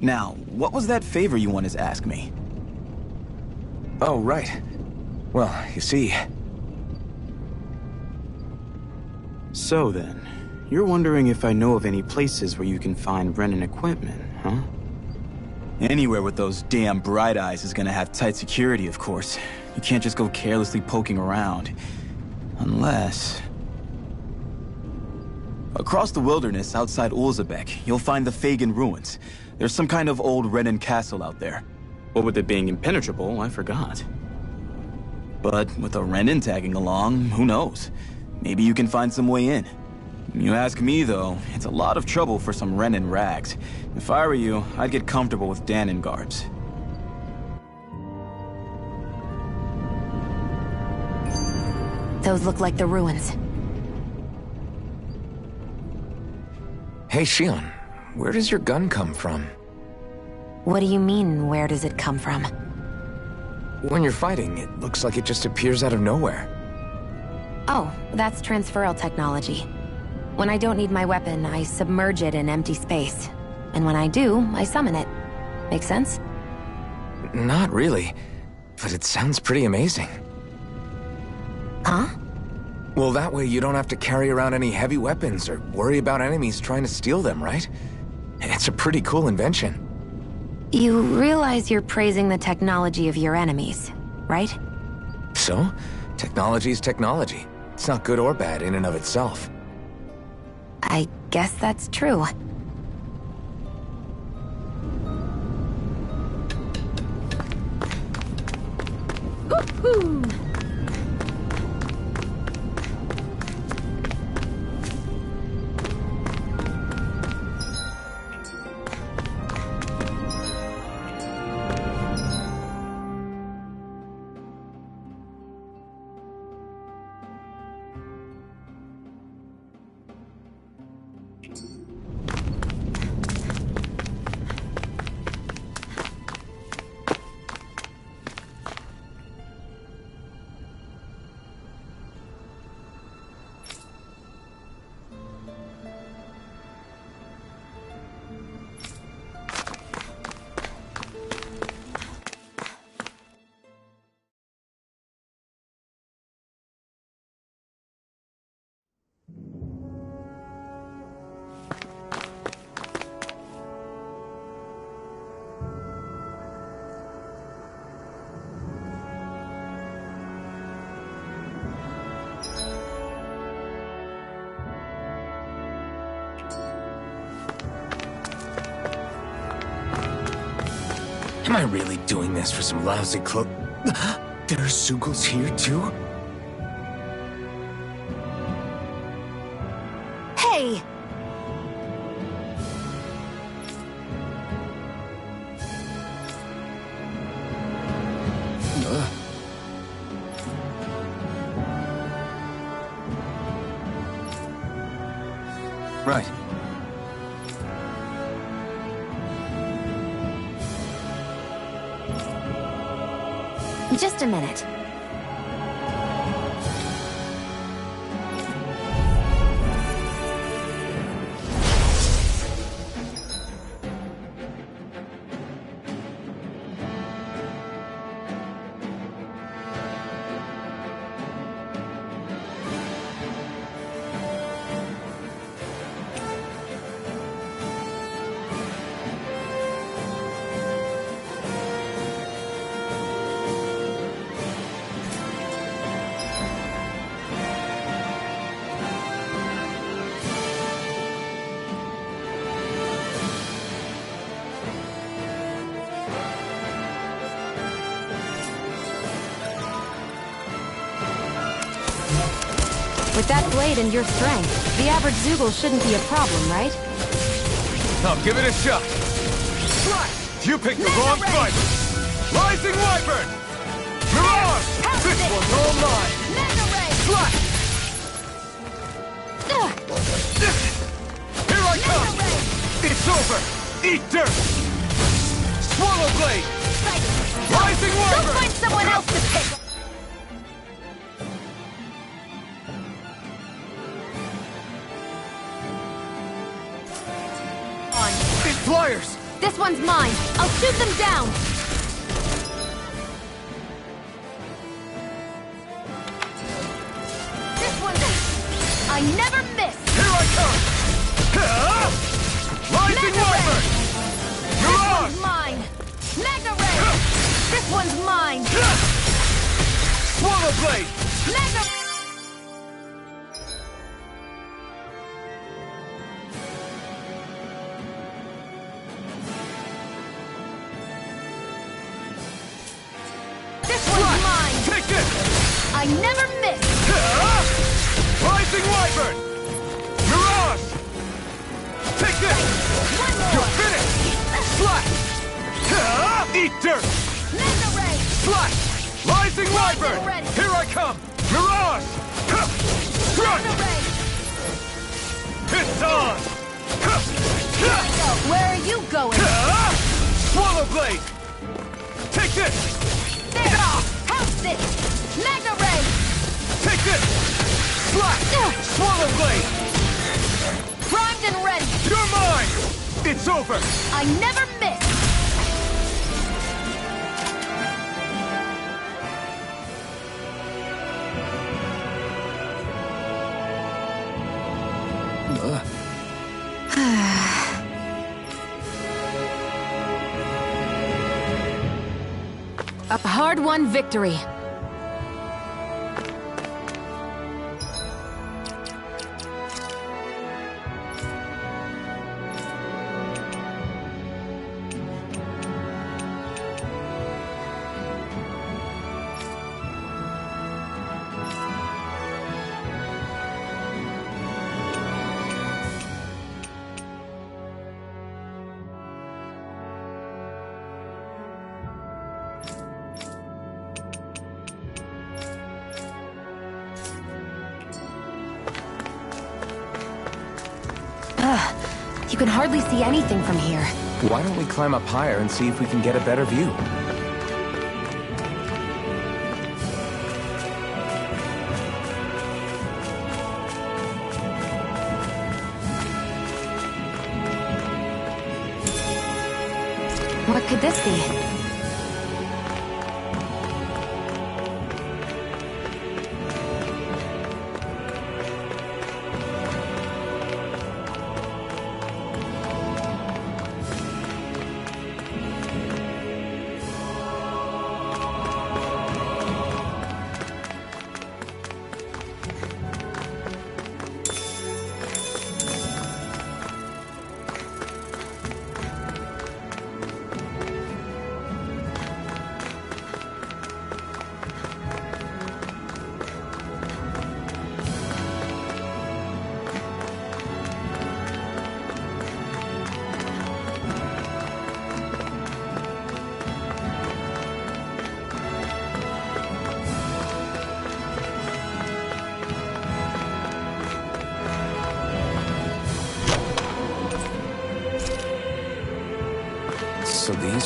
Now, what was that favor you wanted to ask me? Oh, right. Well, you see... So then, you're wondering if I know of any places where you can find Renin equipment, huh? Anywhere with those damn bright eyes is gonna have tight security, of course. You can't just go carelessly poking around. Unless... Across the wilderness outside Ulzebek, you'll find the Fagan ruins. There's some kind of old Renin castle out there. What with it being impenetrable, I forgot. But with a Renin tagging along, who knows? Maybe you can find some way in. You ask me, though, it's a lot of trouble for some Renin rags. If I were you, I'd get comfortable with Danon guards. Those look like the ruins. Hey, Shion, where does your gun come from? What do you mean, where does it come from? When you're fighting, it looks like it just appears out of nowhere. Oh, that's transferal technology. When I don't need my weapon, I submerge it in empty space. And when I do, I summon it. Make sense? Not really, but it sounds pretty amazing. Huh? Well, that way you don't have to carry around any heavy weapons or worry about enemies trying to steal them, right? It's a pretty cool invention. You realize you're praising the technology of your enemies, right? So, technology's technology. It's not good or bad in and of itself. I guess that's true. Woohoo! Am I really doing this for some lousy clo- There are Zugals here, too? Hey! Right. Just a minute. With that blade and your strength, the average Zoogle shouldn't be a problem, right? Now give it a shot. You picked the wrong fight. Rising Wyvern! Mirage! This one's all mine! Slash! Here I come! It's over! Eat dirt! Swallow Blade! Rising Go Wyvern! find someone else to pick! It's flyers! This one's mine. I'll shoot them down. This one's... I never miss. Here I come! Rising Mega Wyvern! This Mirage! one's mine. Mega Ray. This one's mine. Swallow Blade! Mega... This one's mine. Take this! I never miss. Rising Wyvern! Mirage! Take this! One more. You're finished! Slash! Eat dirt! Mega Ray. Slash! Rising Wyvern! ready. Here I come! Mirage! Run! Mega Ray. It's on! Where are you going? Swallow Blade! Take this! There. How's this? Mega Ray. Take this! Slash! Swallow Blade! Primed and ready. You're mine! It's over! I never miss. A hard-won victory. You can hardly see anything from here. Why don't we climb up higher and see if we can get a better view? What could this be?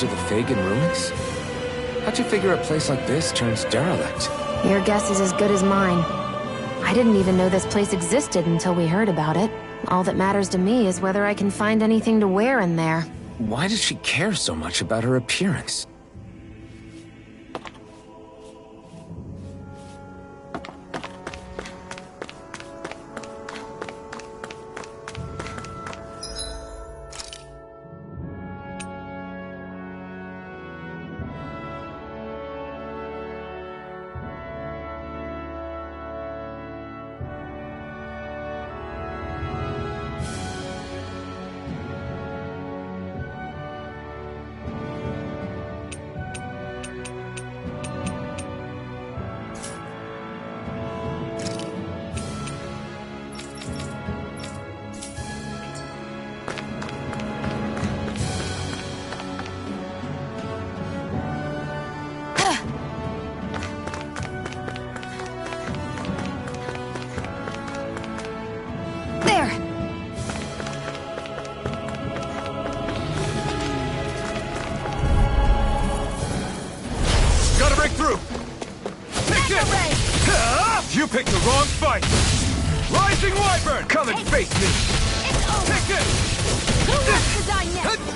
Those are the Fagin ruins? How'd you figure a place like this turns derelict? Your guess is as good as mine. I didn't even know this place existed until we heard about it. All that matters to me is whether I can find anything to wear in there. Why does she care so much about her appearance? You picked the wrong fight! Rising Wyvern! Come and face me! It's over! Take this! Who wants to die next?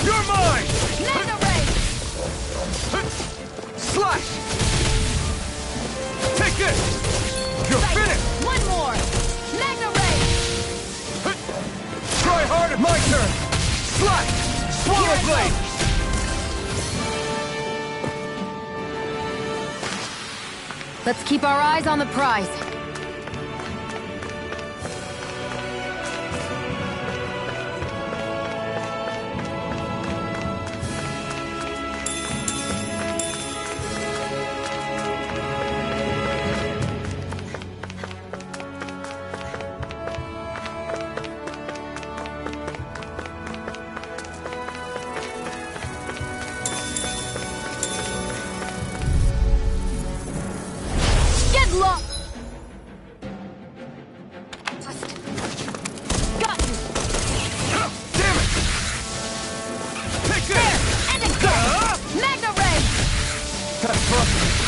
You're mine! Mega Ray! Slash! Take this! You're Right. finished! One more! Mega Ray! Try hard at my turn! Slash! Swallow blade! Let's keep our eyes on the prize.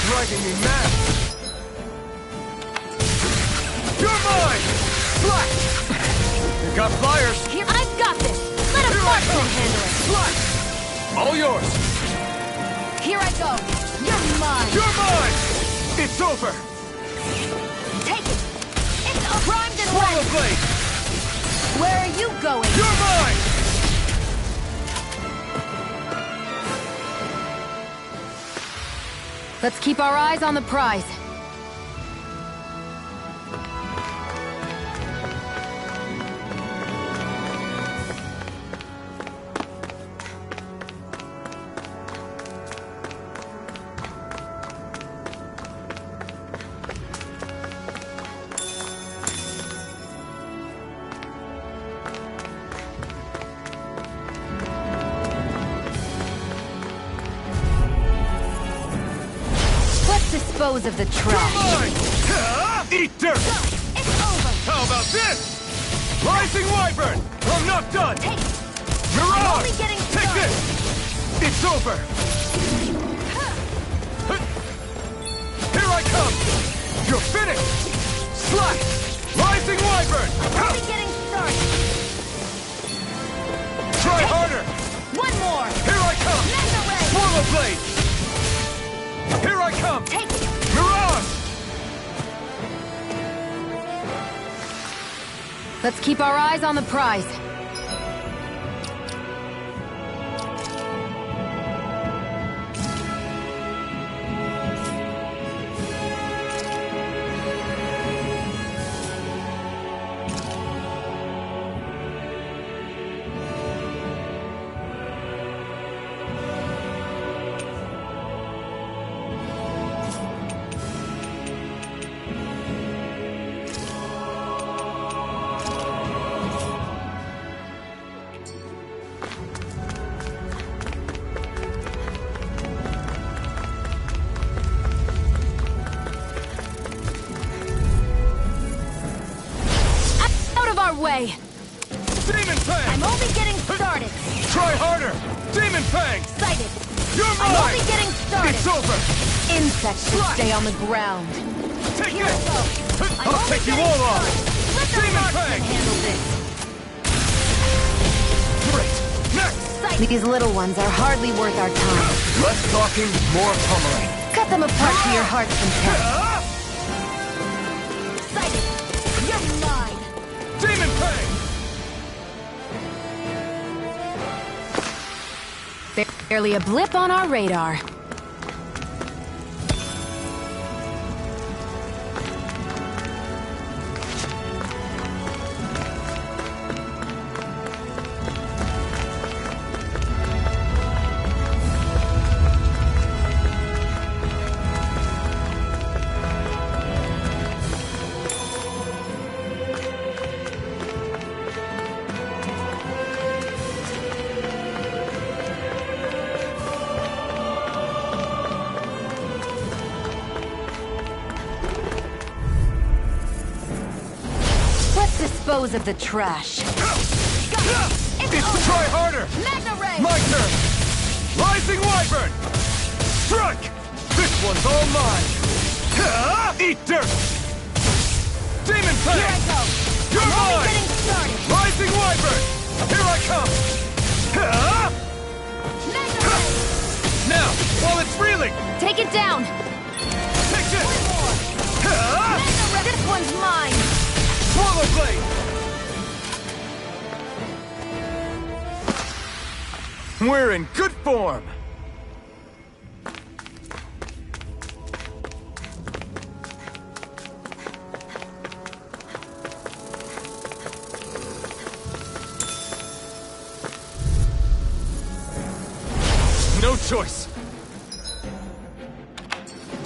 Driving me mad! You're mine! Slash! You got flyers! Here, I've got this! Let a Here I marksman come. handle it! Slash! All yours! Here I go! You're mine! You're mine! It's over! Take it! It's a primed and Swallow ready! blade! Where are you going? You're mine! Let's keep our eyes on the prize. Dispose of the trash. Mine! Eat dirt! It's over! How about this? Rising Wyvern! I'm not done! Take it! You're I'm on! only getting Take started. this! It's over! Here I come! You're finished! Slash! Rising Wyvern! Only getting started! Try harder! One more! Here I come! Mega Ray! Swallow blade! Here I come! Take it! Mirage! Let's keep our eyes on the prize. Way. Demon Plan! I'm only getting started. Try harder! Demon Fang! Sighted! You're I'm mine! only getting started! It's over! Insects should stay on the ground. Take Here I this! go! I'm I'll only take you getting all on! started. Let the Demon marksman Fang! handle this! Great! Next! Sighted! These little ones are hardly worth our time. Less talking, more pummeling. Cut them apart to your heart's content. Ah! Sighted! You're mine! Demon Fang! Barely a blip on our radar. Dispose of the trash. Try harder! Magna Ray! My turn! Rising Wyvern! Strike! This one's all mine! Eat dirt! Demon Fang! Here I go! You're I'm only mine! getting started! Rising Wyvern! Here I come! Magna Ray! Now, while it's reeling! Take it down! Take this! Magna Ray! This one's mine! Swallow Blade! We're in good form! No choice!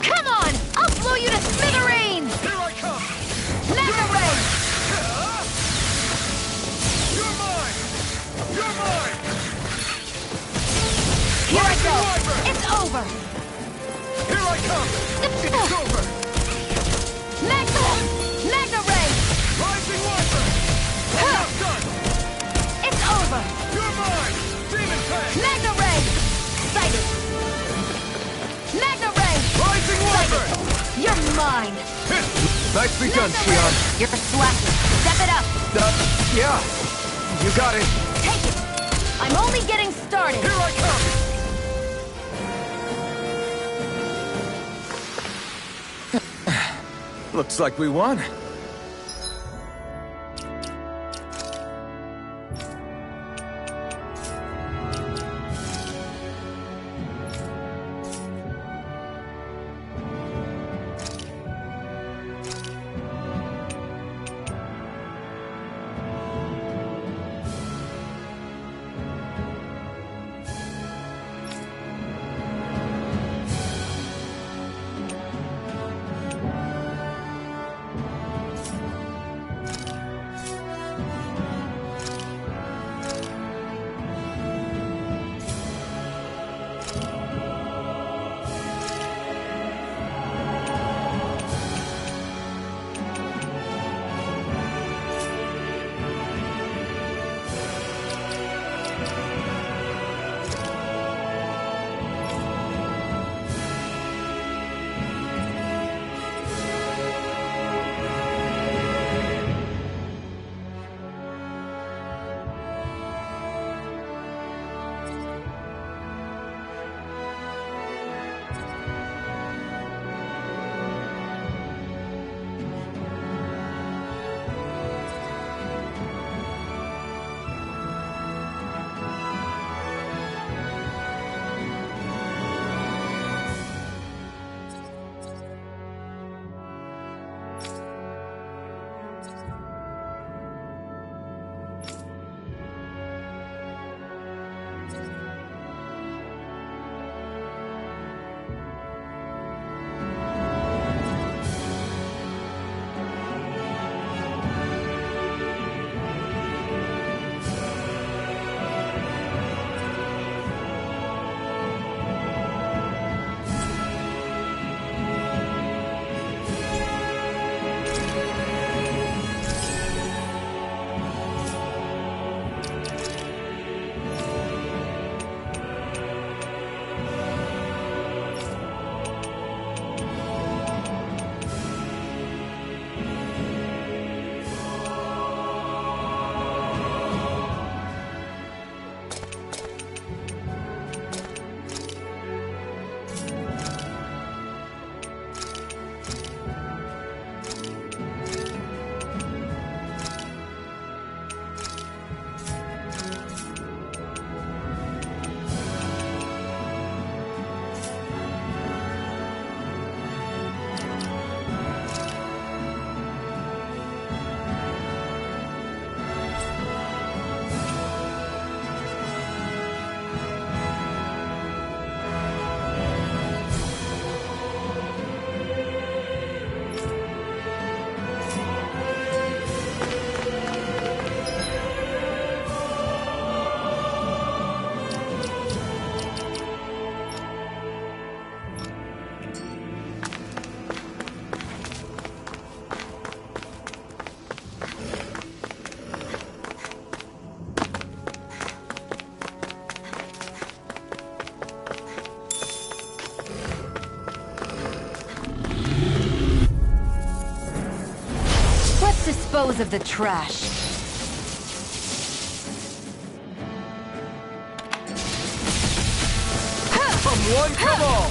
Come on! I'll blow you to smithereens! Here I come! Magna Ray! You're mine! You're mine! Here I go! Wyvern! It's over! Here I come! It's over! Magna Ray! Rising Wyvern! I'm not done! It's over! You're mine! Demon Fang! Magna Ray! Sighted! Magna Ray! Rising Wyvern! You're mine! Nicely done, Magna Xion. Ray! You're slacking. Step it up! Yeah. You got it. Take it! I'm only getting started! Here I come! Looks like we won. Let's dispose of the trash. From one, come all!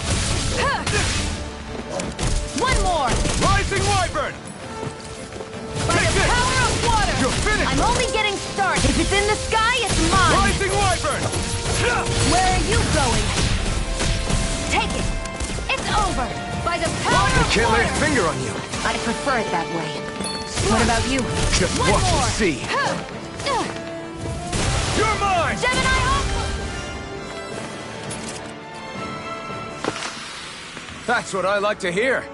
One more! Rising Wyvern! By Take the it! power of water! You're finished! I'm only getting started. If it's in the sky, it's mine! Rising Wyvern! Where are you going? Take it! It's over! By the power I of can't water! lay a finger on you. I prefer it that way. What about you? Just One watch more! and see. You're mine! Gemini Aqua! That's what I like to hear.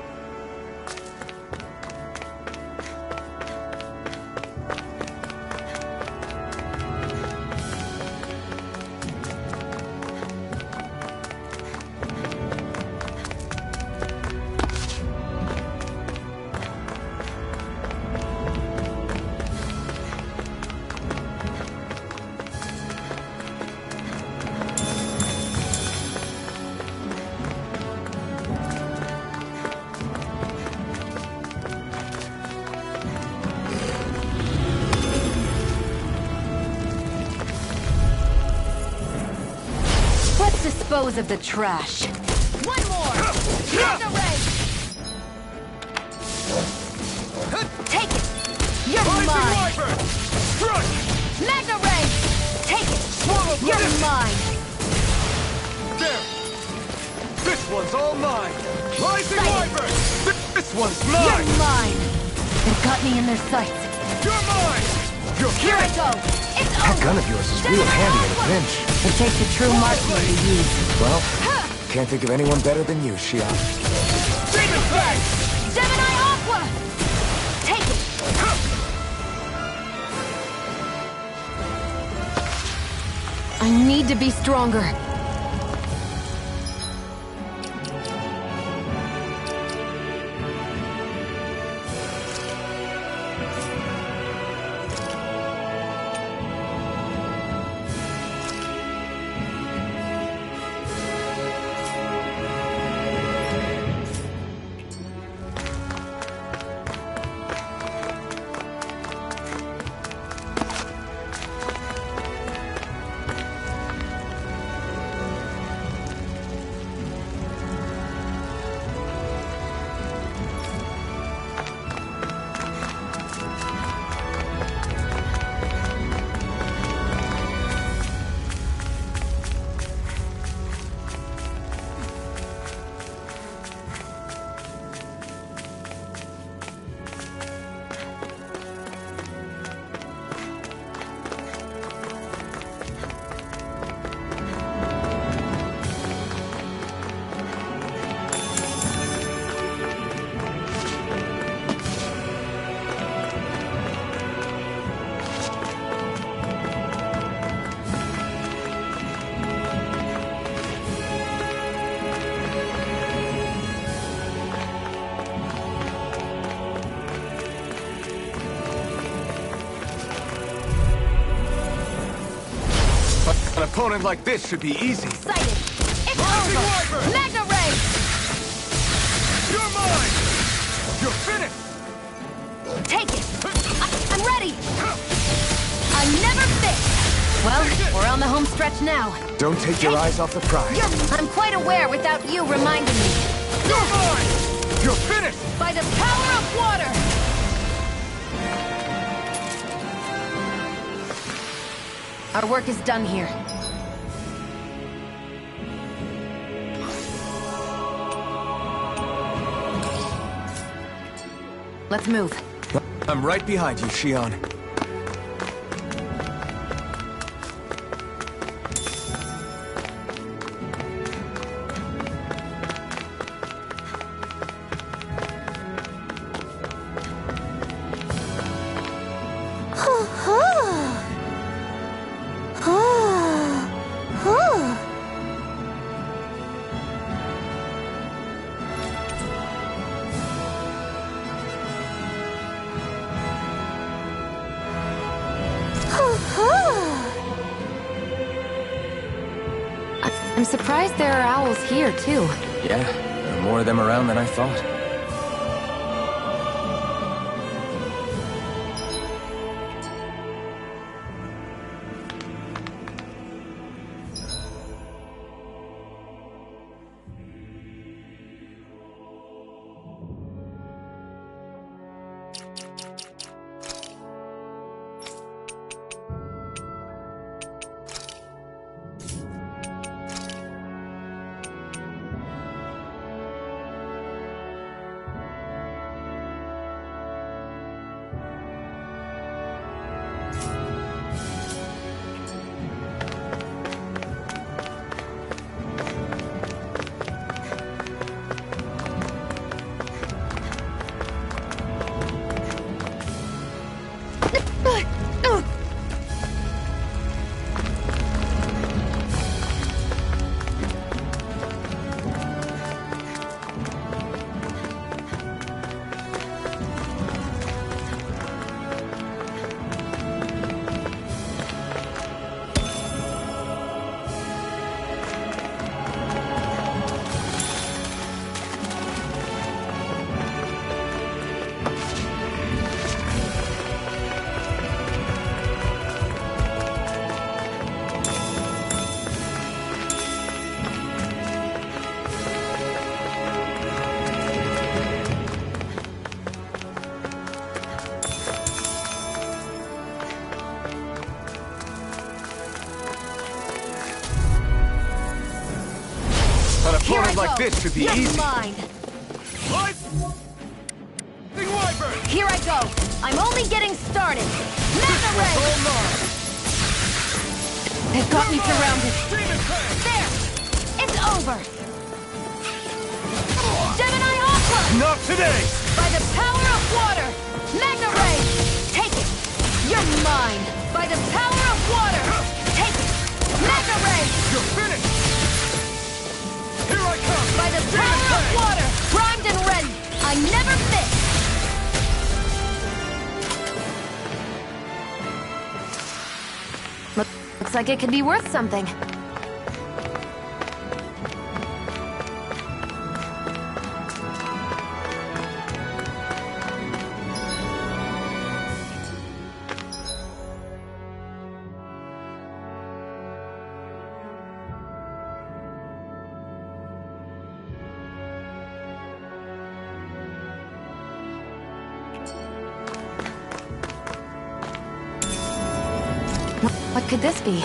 Let's dispose of the trash. One more! Mega Ray! Take it! You're Rising mine! Wyvern! Strike! Mega Ray! Take it! Swallow You're blast! mine! There! This one's all mine! Rising Sight. Wyvern! This one's You're mine! mine! They've got me in their sights. You're mine! You're Here I go! It's That over! gun of yours is real handy in a pinch. It takes a true marksman to use. Well, can't think of anyone better than you, Shion. Demon Fang! Gemini Aqua! Take it! I need to be stronger. An opponent like this should be easy. Sighted! It's Rising over! Wyvern! Mega Ray! You're mine! You're finished! Take it! I'm ready! I'm never fit! Well, we're on the home stretch now. Don't take your eyes off the prize. I'm quite aware without you reminding me. You're mine! You're finished! By the power of water! Our work is done here. Let's move. I'm right behind you, Shion. I'm surprised there are owls here, too. Yeah, there are more of them around than I thought. like this should be You're easy. mine. Rising Wyvern! Here I go. I'm only getting started. Mega Ray! All mine! They've got me surrounded. Demon Fang! There! It's over! Gemini Aqua! Not today! By the power of water! Mega Ray! Take it! You're mine! By the power of water! Take it! Mega Ray! You're finished! Here I come! By the Demon power of Fang! water! Primed and ready! I never miss! Looks like it could be worth something. What could this be?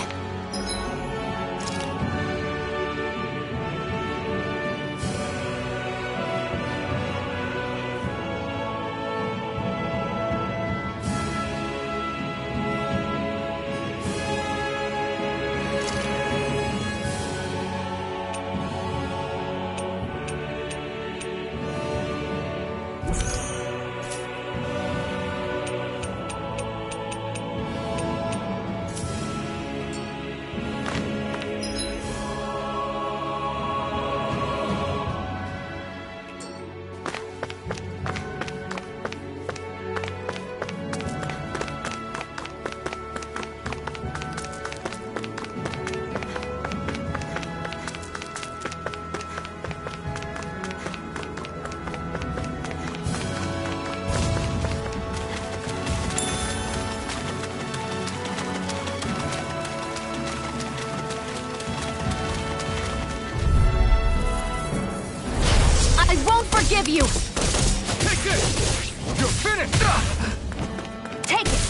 Forgive you! Take this! You're finished! Take it!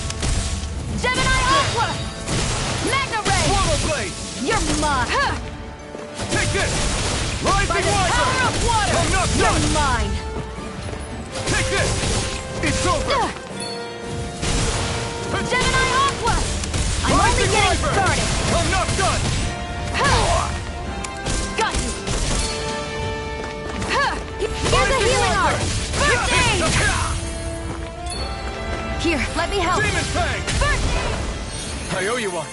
Gemini Aqua! Mega Ray! Swallow Blade! You're mine! Take this! By Rising the power Wyvern! of water! I'm not You're done! mine! Take this! It's over! Gemini Aqua! I'm only Rising getting Wyvern! started! I'm not done! Got you! Here's a healing art! First aid! Here, let me help! Demon Fang! First aid! I owe you one.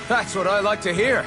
That's what I like to hear.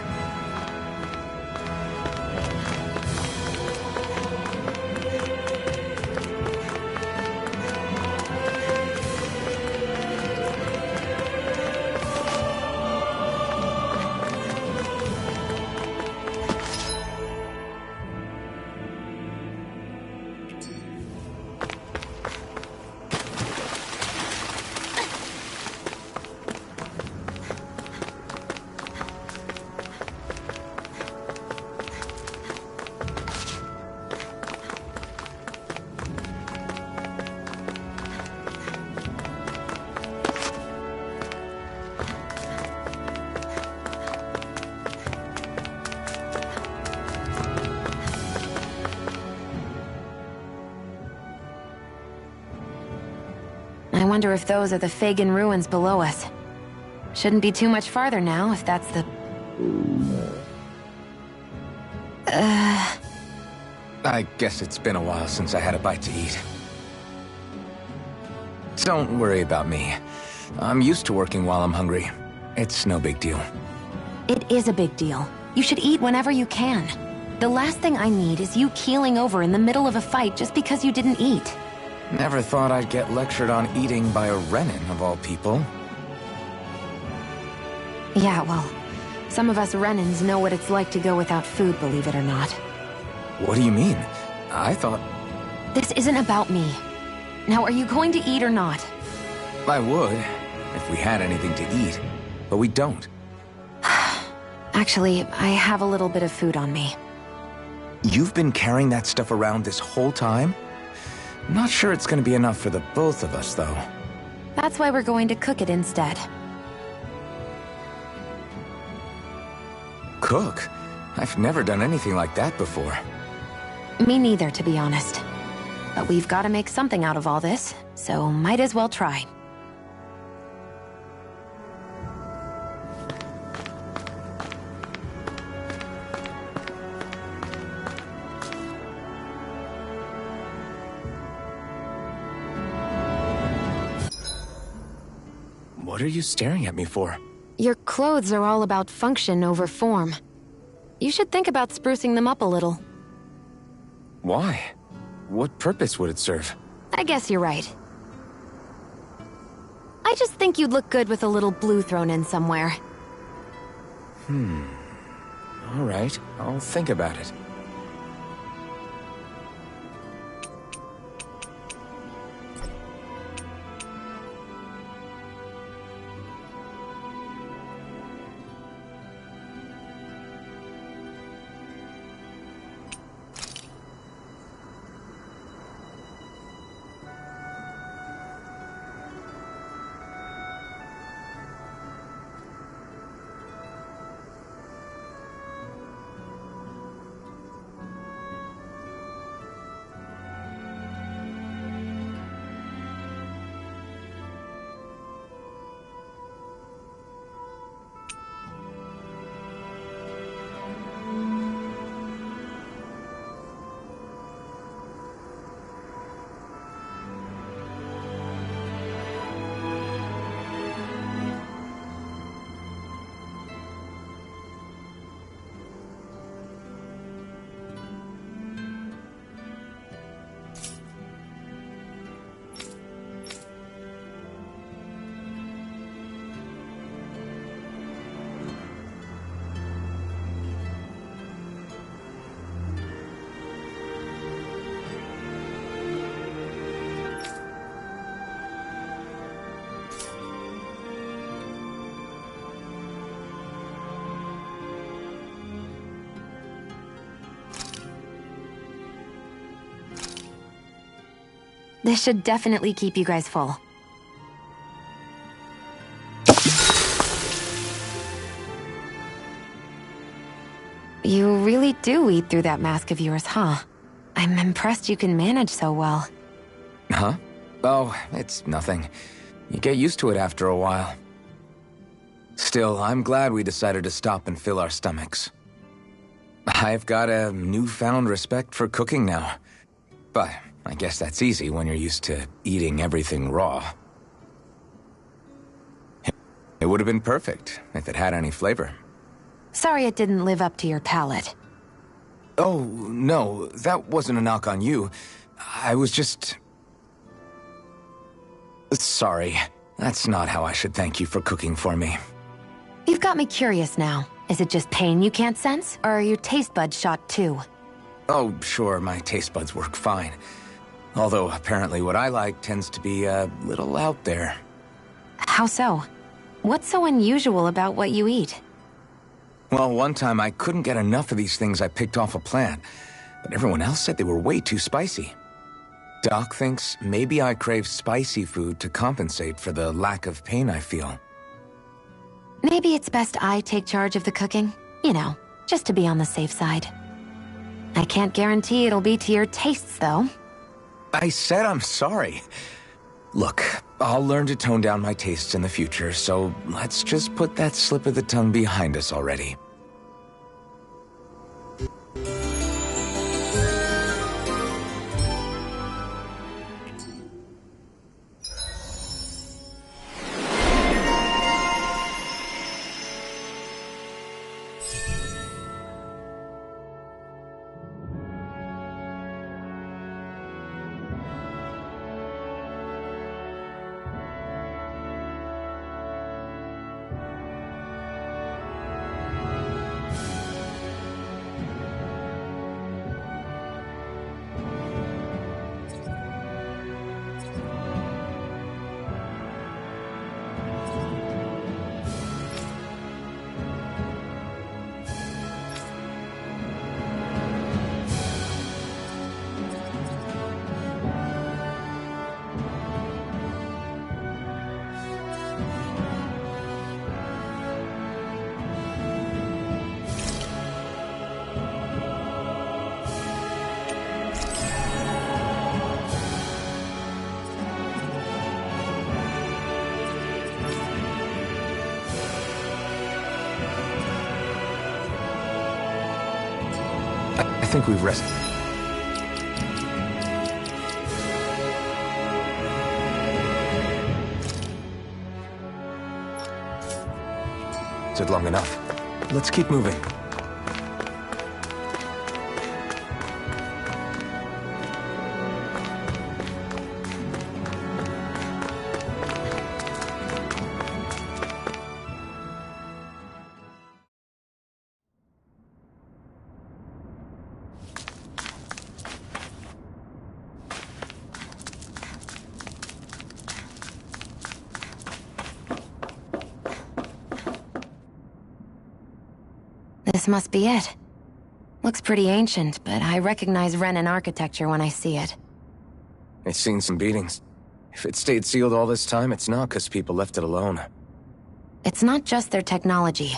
I wonder if those are the Fagin ruins below us. Shouldn't be too much farther now, if that's the... I guess it's been a while since I had a bite to eat. Don't worry about me. I'm used to working while I'm hungry. It's no big deal. It is a big deal. You should eat whenever you can. The last thing I need is you keeling over in the middle of a fight just because you didn't eat. Never thought I'd get lectured on eating by a Renin, of all people. Yeah, well, some of us Renins know what it's like to go without food, believe it or not. What do you mean? I thought... This isn't about me. Now, are you going to eat or not? I would, if we had anything to eat. But we don't. Actually, I have a little bit of food on me. You've been carrying that stuff around this whole time? Not sure it's gonna be enough for the both of us, though. That's why we're going to cook it instead. Cook? I've never done anything like that before. Me neither, to be honest. But we've got to make something out of all this, so might as well try. What are you staring at me for? Your clothes are all about function over form. You should think about sprucing them up a little. Why? What purpose would it serve? I guess you're right. I just think you'd look good with a little blue thrown in somewhere. All right, I'll think about it. This should definitely keep you guys full. You really do eat through that mask of yours, huh? I'm impressed you can manage so well. Huh? Oh, it's nothing. You get used to it after a while. Still, I'm glad we decided to stop and fill our stomachs. I've got a newfound respect for cooking now. But I guess that's easy when you're used to eating everything raw. It would have been perfect if it had any flavor. Sorry it didn't live up to your palate. Oh, no, that wasn't a knock on you. I was just... Sorry. That's not how I should thank you for cooking for me. You've got me curious now. Is it just pain you can't sense, or are your taste buds shot too? Oh, sure, my taste buds work fine. Although, apparently what I like tends to be a little out there. How so? What's so unusual about what you eat? Well, one time I couldn't get enough of these things I picked off a plant, but everyone else said they were way too spicy. Doc thinks maybe I crave spicy food to compensate for the lack of pain I feel. Maybe it's best I take charge of the cooking. You know, just to be on the safe side. I can't guarantee it'll be to your tastes, though. I said I'm sorry. Look, I'll learn to tone down my tastes in the future, so let's just put that slip of the tongue behind us already. I think we've rested. Stood long enough. Let's keep moving. This must be it. Looks pretty ancient, but I recognize Renan architecture when I see it. It's seen some beatings. If it stayed sealed all this time, it's not because people left it alone. It's not just their technology.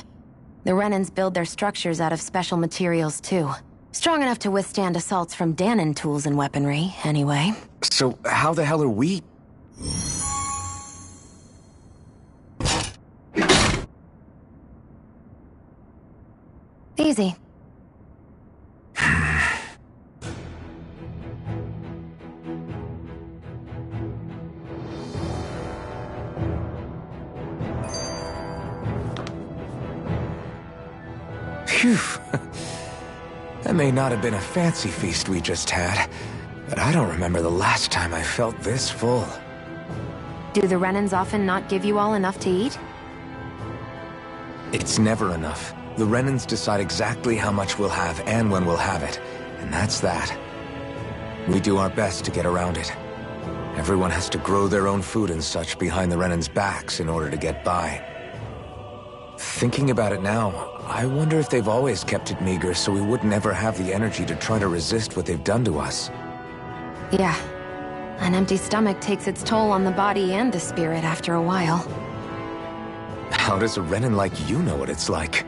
The Renans build their structures out of special materials, too. Strong enough to withstand assaults from Danon tools and weaponry, anyway. So how the hell are we... Easy. Phew. That may not have been a fancy feast we just had, but I don't remember the last time I felt this full. Do the Renans often not give you all enough to eat? It's never enough. The Renans decide exactly how much we'll have and when we'll have it, and that's that. We do our best to get around it. Everyone has to grow their own food and such behind the Renans' backs in order to get by. Thinking about it now, I wonder if they've always kept it meager so we would never have the energy to try to resist what they've done to us. Yeah. An empty stomach takes its toll on the body and the spirit after a while. How does a Renan like you know what it's like?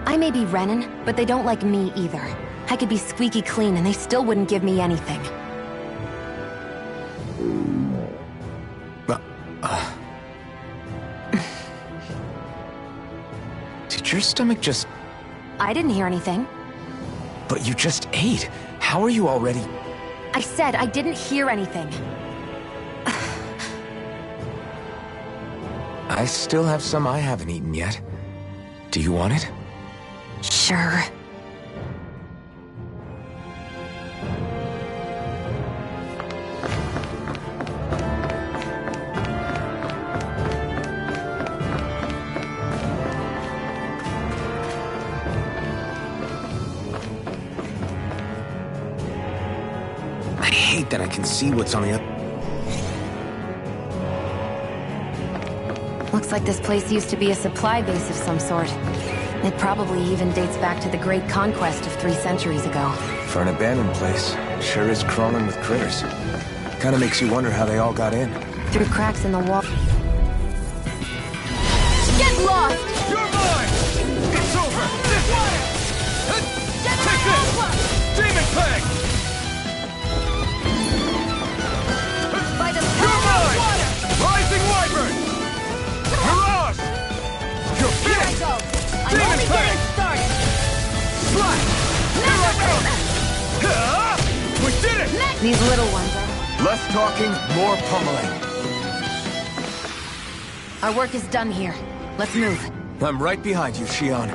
I may be Renan, but they don't like me either. I could be squeaky clean and they still wouldn't give me anything. Did your stomach just... I didn't hear anything. But you just ate. How are you already... I said I didn't hear anything. I still have some I haven't eaten yet. Do you want it? Sure. I hate that I can see what's on the other... Looks like this place used to be a supply base of some sort. It probably even dates back to the Great Conquest of 3 centuries ago. For an abandoned place, it sure is crawling with critters. Kinda makes you wonder how they all got in. Through cracks in the wall. Get lost! You're mine! It's over! This way! Take this! Demon Fang! By the You're power of mine! water! Rising Wyvern! Mirage! You're Here I finished! go! I'm Demon only Fang! getting started! Slash! Here I come! We did it! These little ones are... Less talking, more pummeling. Our work is done here. Let's move. I'm right behind you, Shion.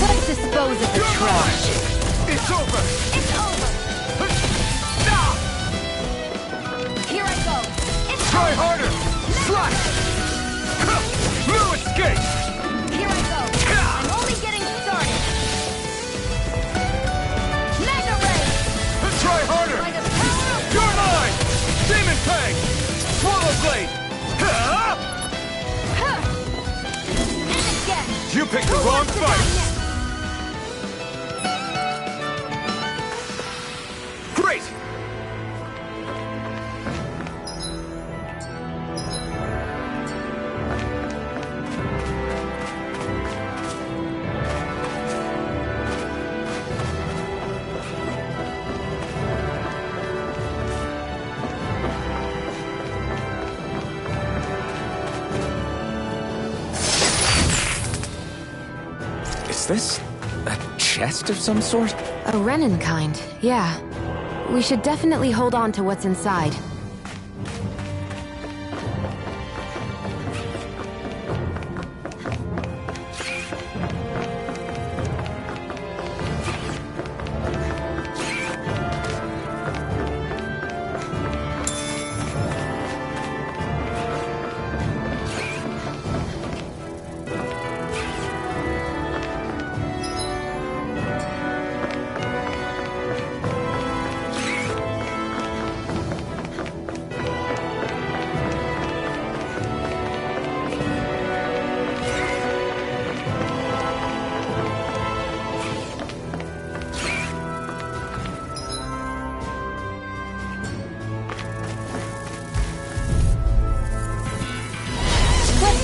Let's dispose of the You're trash. mine! It's over! It's over! Ah! Here I go! It's Try over! harder! Slash! No escape! Here I go! I'm only getting started! Mega Ray! Try harder! By the power of... You're mine! Demon Fang! Swallow Blade! And again! You picked the Who wrong wants to die fight! next? Great! Is this a chest of some sort? A Renin kind, yeah. We should definitely hold on to what's inside.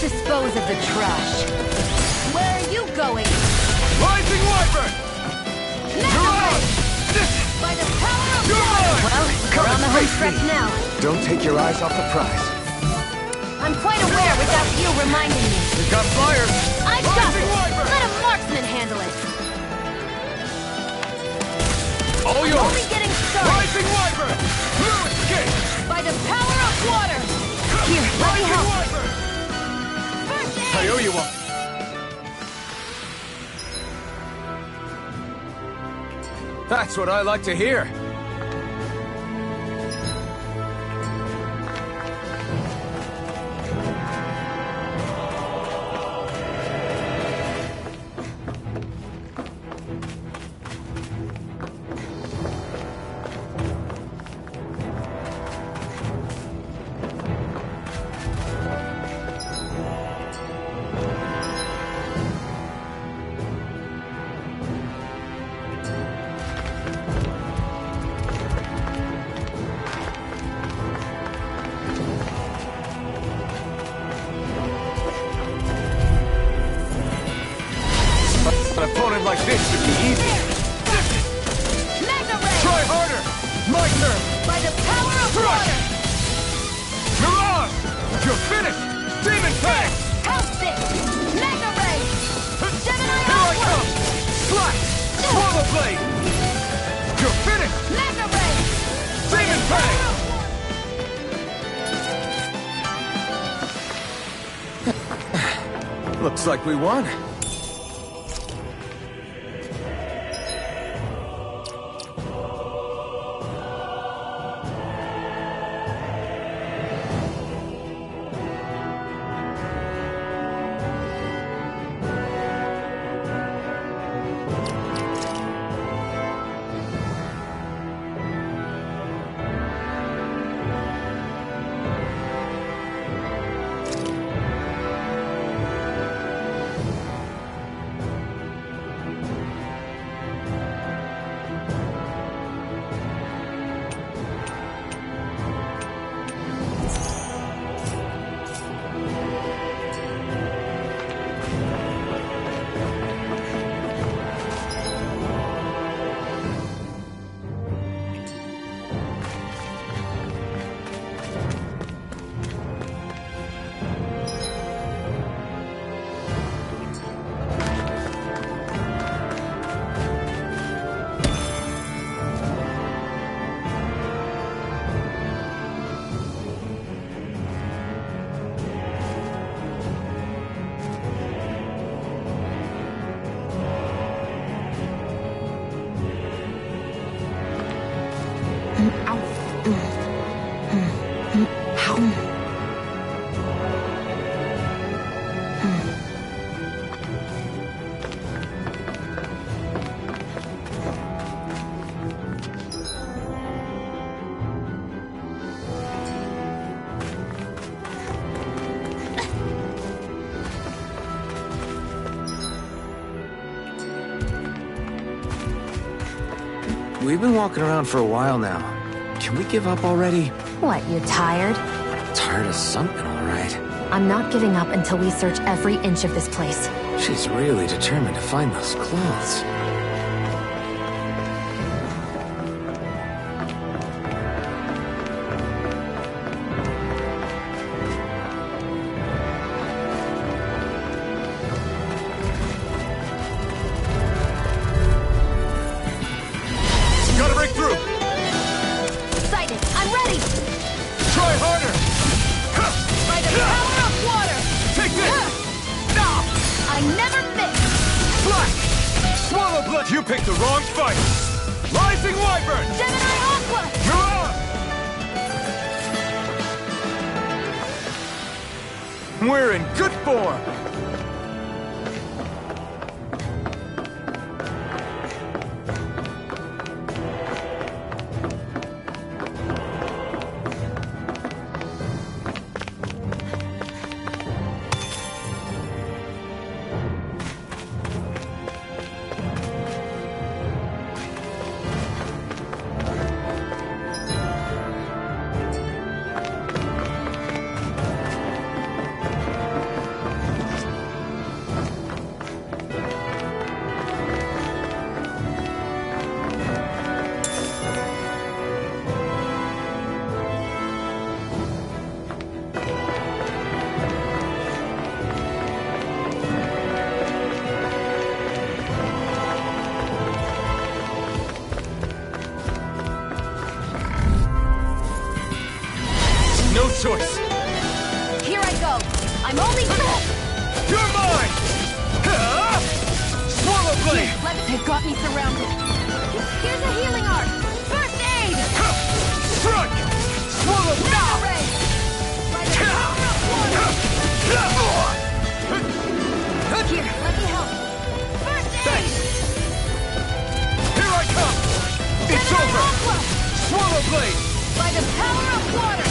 Dispose of the trash. Where are you going? Rising Wyvern! By the power of You're water! mine! Well, we're on the home stretch now. Don't take your eyes off the prize. I'm quite aware without you reminding me. We got fire! I've got Rising it! Wyvern! Let a marksman handle it! All I'm yours! only getting started! Rising Wyvern! Blue escape! By the power of water! Here, let me Rising help! Wyvern! I owe you one. That's what I like to hear. An opponent like this should be easy. Mega Ray! Try harder! My turn! By the power of Thrust! water! Mirage! You're finished! Demon Fang! House it! Mega Ray! Gemini Here I Outward! come! Slash! Swallow Blade! You're finished! Mega Ray! Demon Fang! Looks like we won. We've been walking around for a while now. Can we give up already? What, you're tired? Tired of something, all right. I'm not giving up until we search every inch of this place. She's really determined to find those clothes. You picked the wrong fight! Rising Wyvern! Gemini Aqua! You're on! We're in good form! No choice! Here I go! I'm only... You're mine! Swallow blade! They've got me surrounded. Here's a healing art! First aid! Strike! Swallow Mega ray! By the power of water! Here, let me help. First aid! Here I come! It's Gemini over! Aqua! Swallow blade! By the power of water!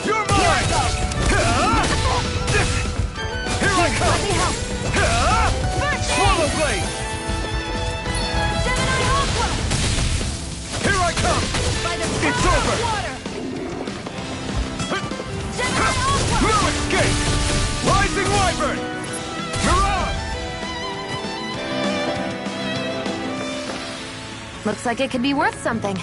You're Here I mine! go! Here I Let come! me help. First Swallow aid! blade! Gemini Aqua! Here I come! By the It's power over. of water! Gemini Aqua! No escape! Rising Wyvern! You're on! Looks like it could be worth something.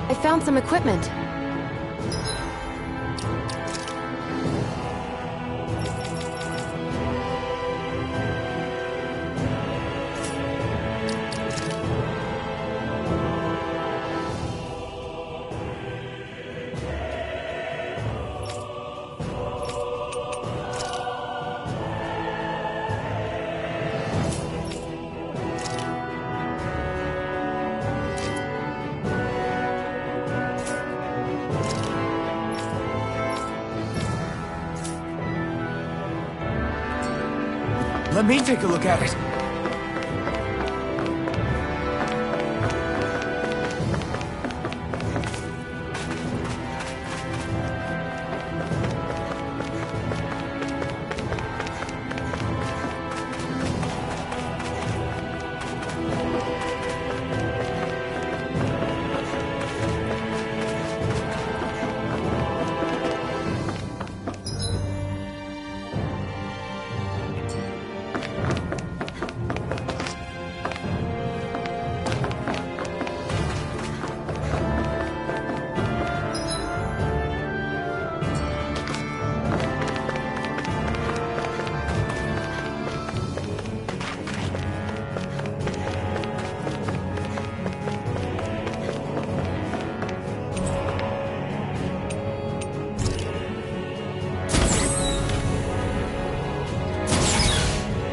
I found some equipment. Let me take a look at it.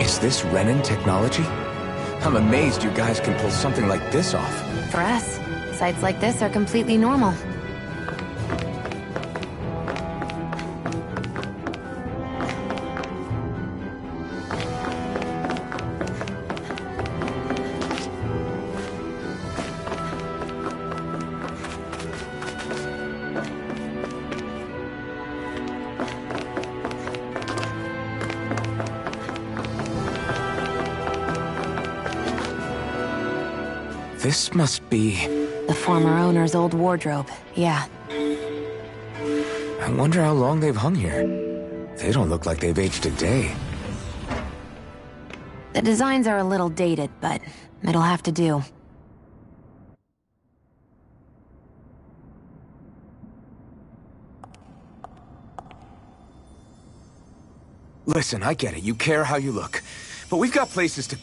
Is this Renin technology? I'm amazed you guys can pull something like this off. For us, sites like this are completely normal. This must be... The former owner's old wardrobe, yeah. I wonder how long they've hung here. They don't look like they've aged a day. The designs are a little dated, but it'll have to do. Listen, I get it. You care how you look. But we've got places to...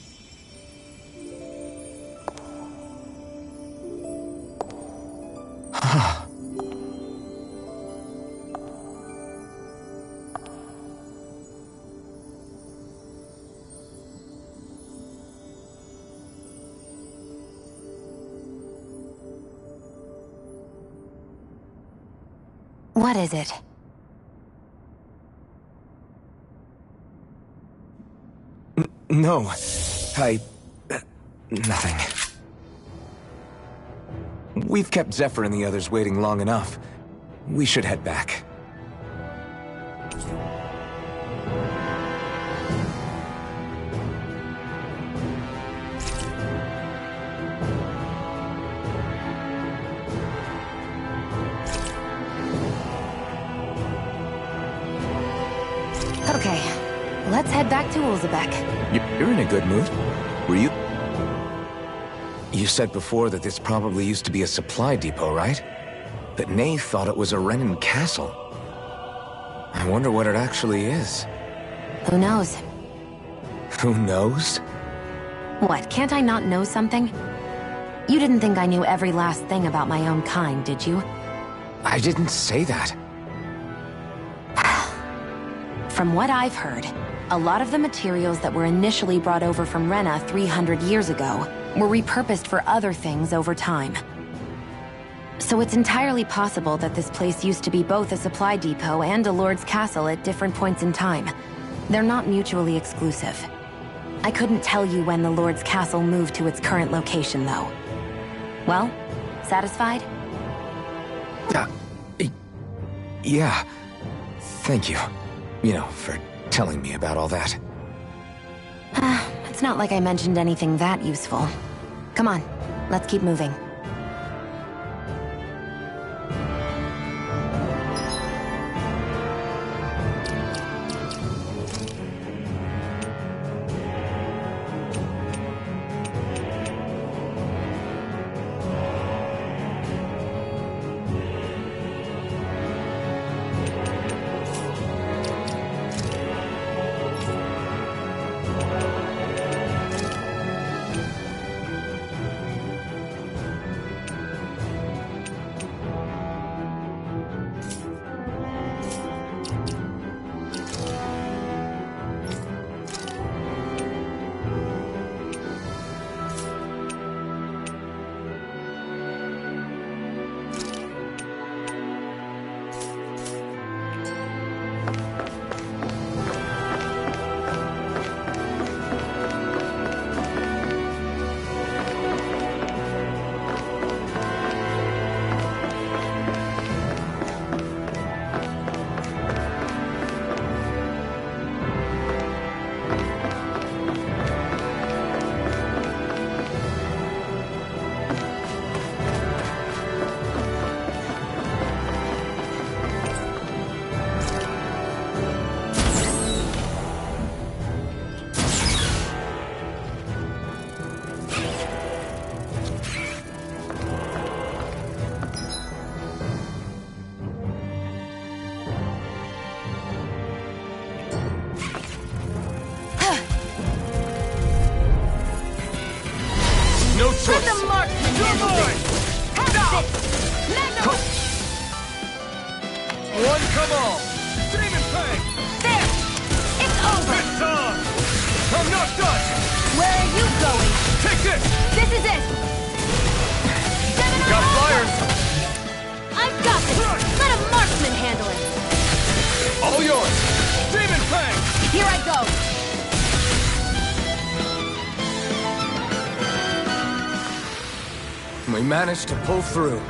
What is it? No. Nothing. We've kept Zephyr and the others waiting long enough. We should head back. Okay, let's head back to Ulzebek. You're in a good mood. Were you? You said before that this probably used to be a supply depot, right? But Nay thought it was a Renan castle. I wonder what it actually is. Who knows? Who knows? What, can't I not know something? You didn't think I knew every last thing about my own kind, did you? I didn't say that. From what I've heard, a lot of the materials that were initially brought over from Rena 300 years ago were repurposed for other things over time. So it's entirely possible that this place used to be both a supply depot and a lord's castle at different points in time. They're not mutually exclusive. I couldn't tell you when the lord's castle moved to its current location, though. Well, satisfied? Yeah. Thank you. You know, for telling me about all that. It's not like I mentioned anything that useful. Come on, let's keep moving. No choice. Let the marksman handle this. Have this. Magnum. One, come on. Demon Fang. There. It's over. It's on. I'm not done. Where are you going? Take this. This is it. Got flyers. I've got this. Let a marksman handle it. All yours. Demon Fang. Here I go. We managed to pull through.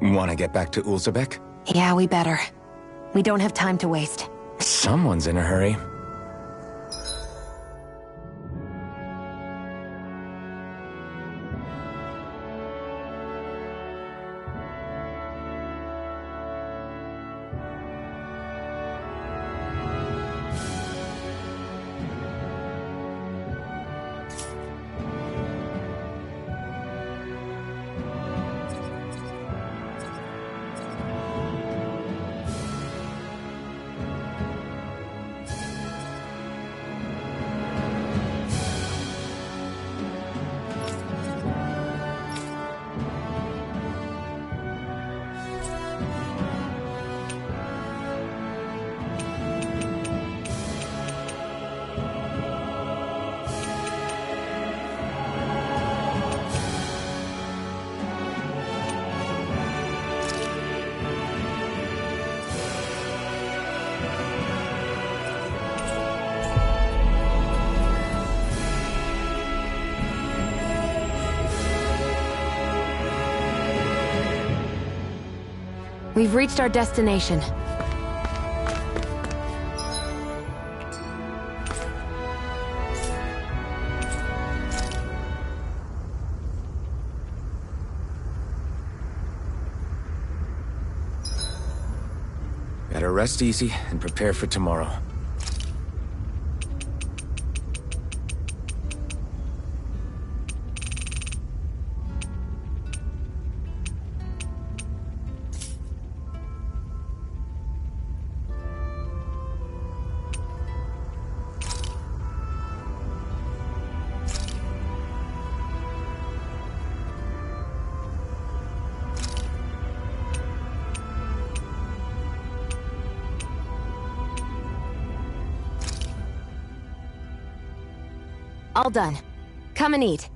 Want to get back to Ulzebek? Yeah, we better. We don't have time to waste. Someone's in a hurry. We've reached our destination. Better rest easy and prepare for tomorrow. All done. Come and eat.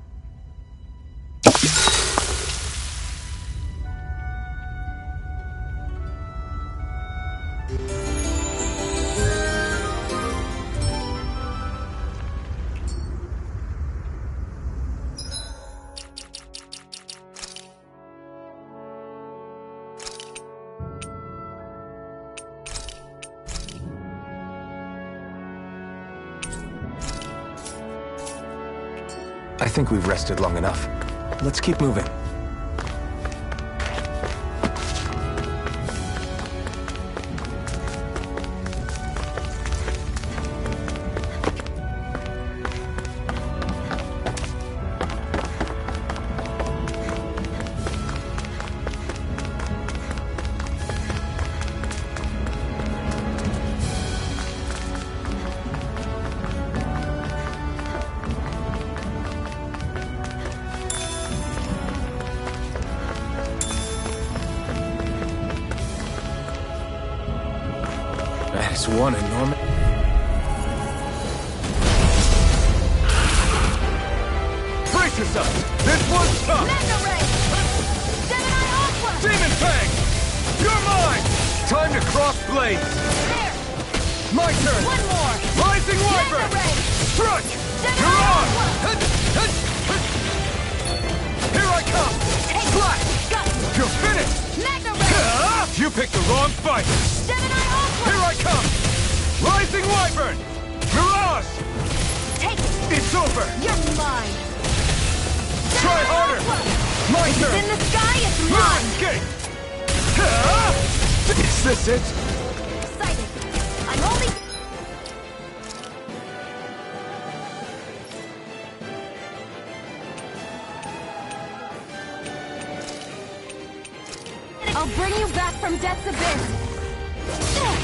I think we've rested long enough. Let's keep moving. That is one enormous... Brace yourself! This one's tough! Mega Ray! Gemini Aqua! Demon Fang! You're mine! Time to cross blades! There! My turn! One more! Rising Wyvern! Mega Ray! Strike! Gemini You're on! Aqua! Here I come! Take Flash! Got you! You're finished! Mega Ray! You picked the wrong fight! Gemini Aqua! Here I come! Rising Wyvern! Mirage! Take it! It's over! You're mine! Try Gemini harder! Aqua! My It's turn! in the sky, it's Your mine! escape! Is this it? Excited! I'm only... I'll bring you back from Death's Abyss!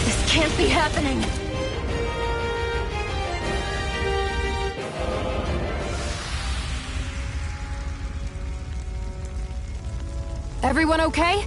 This can't be happening! Everyone okay?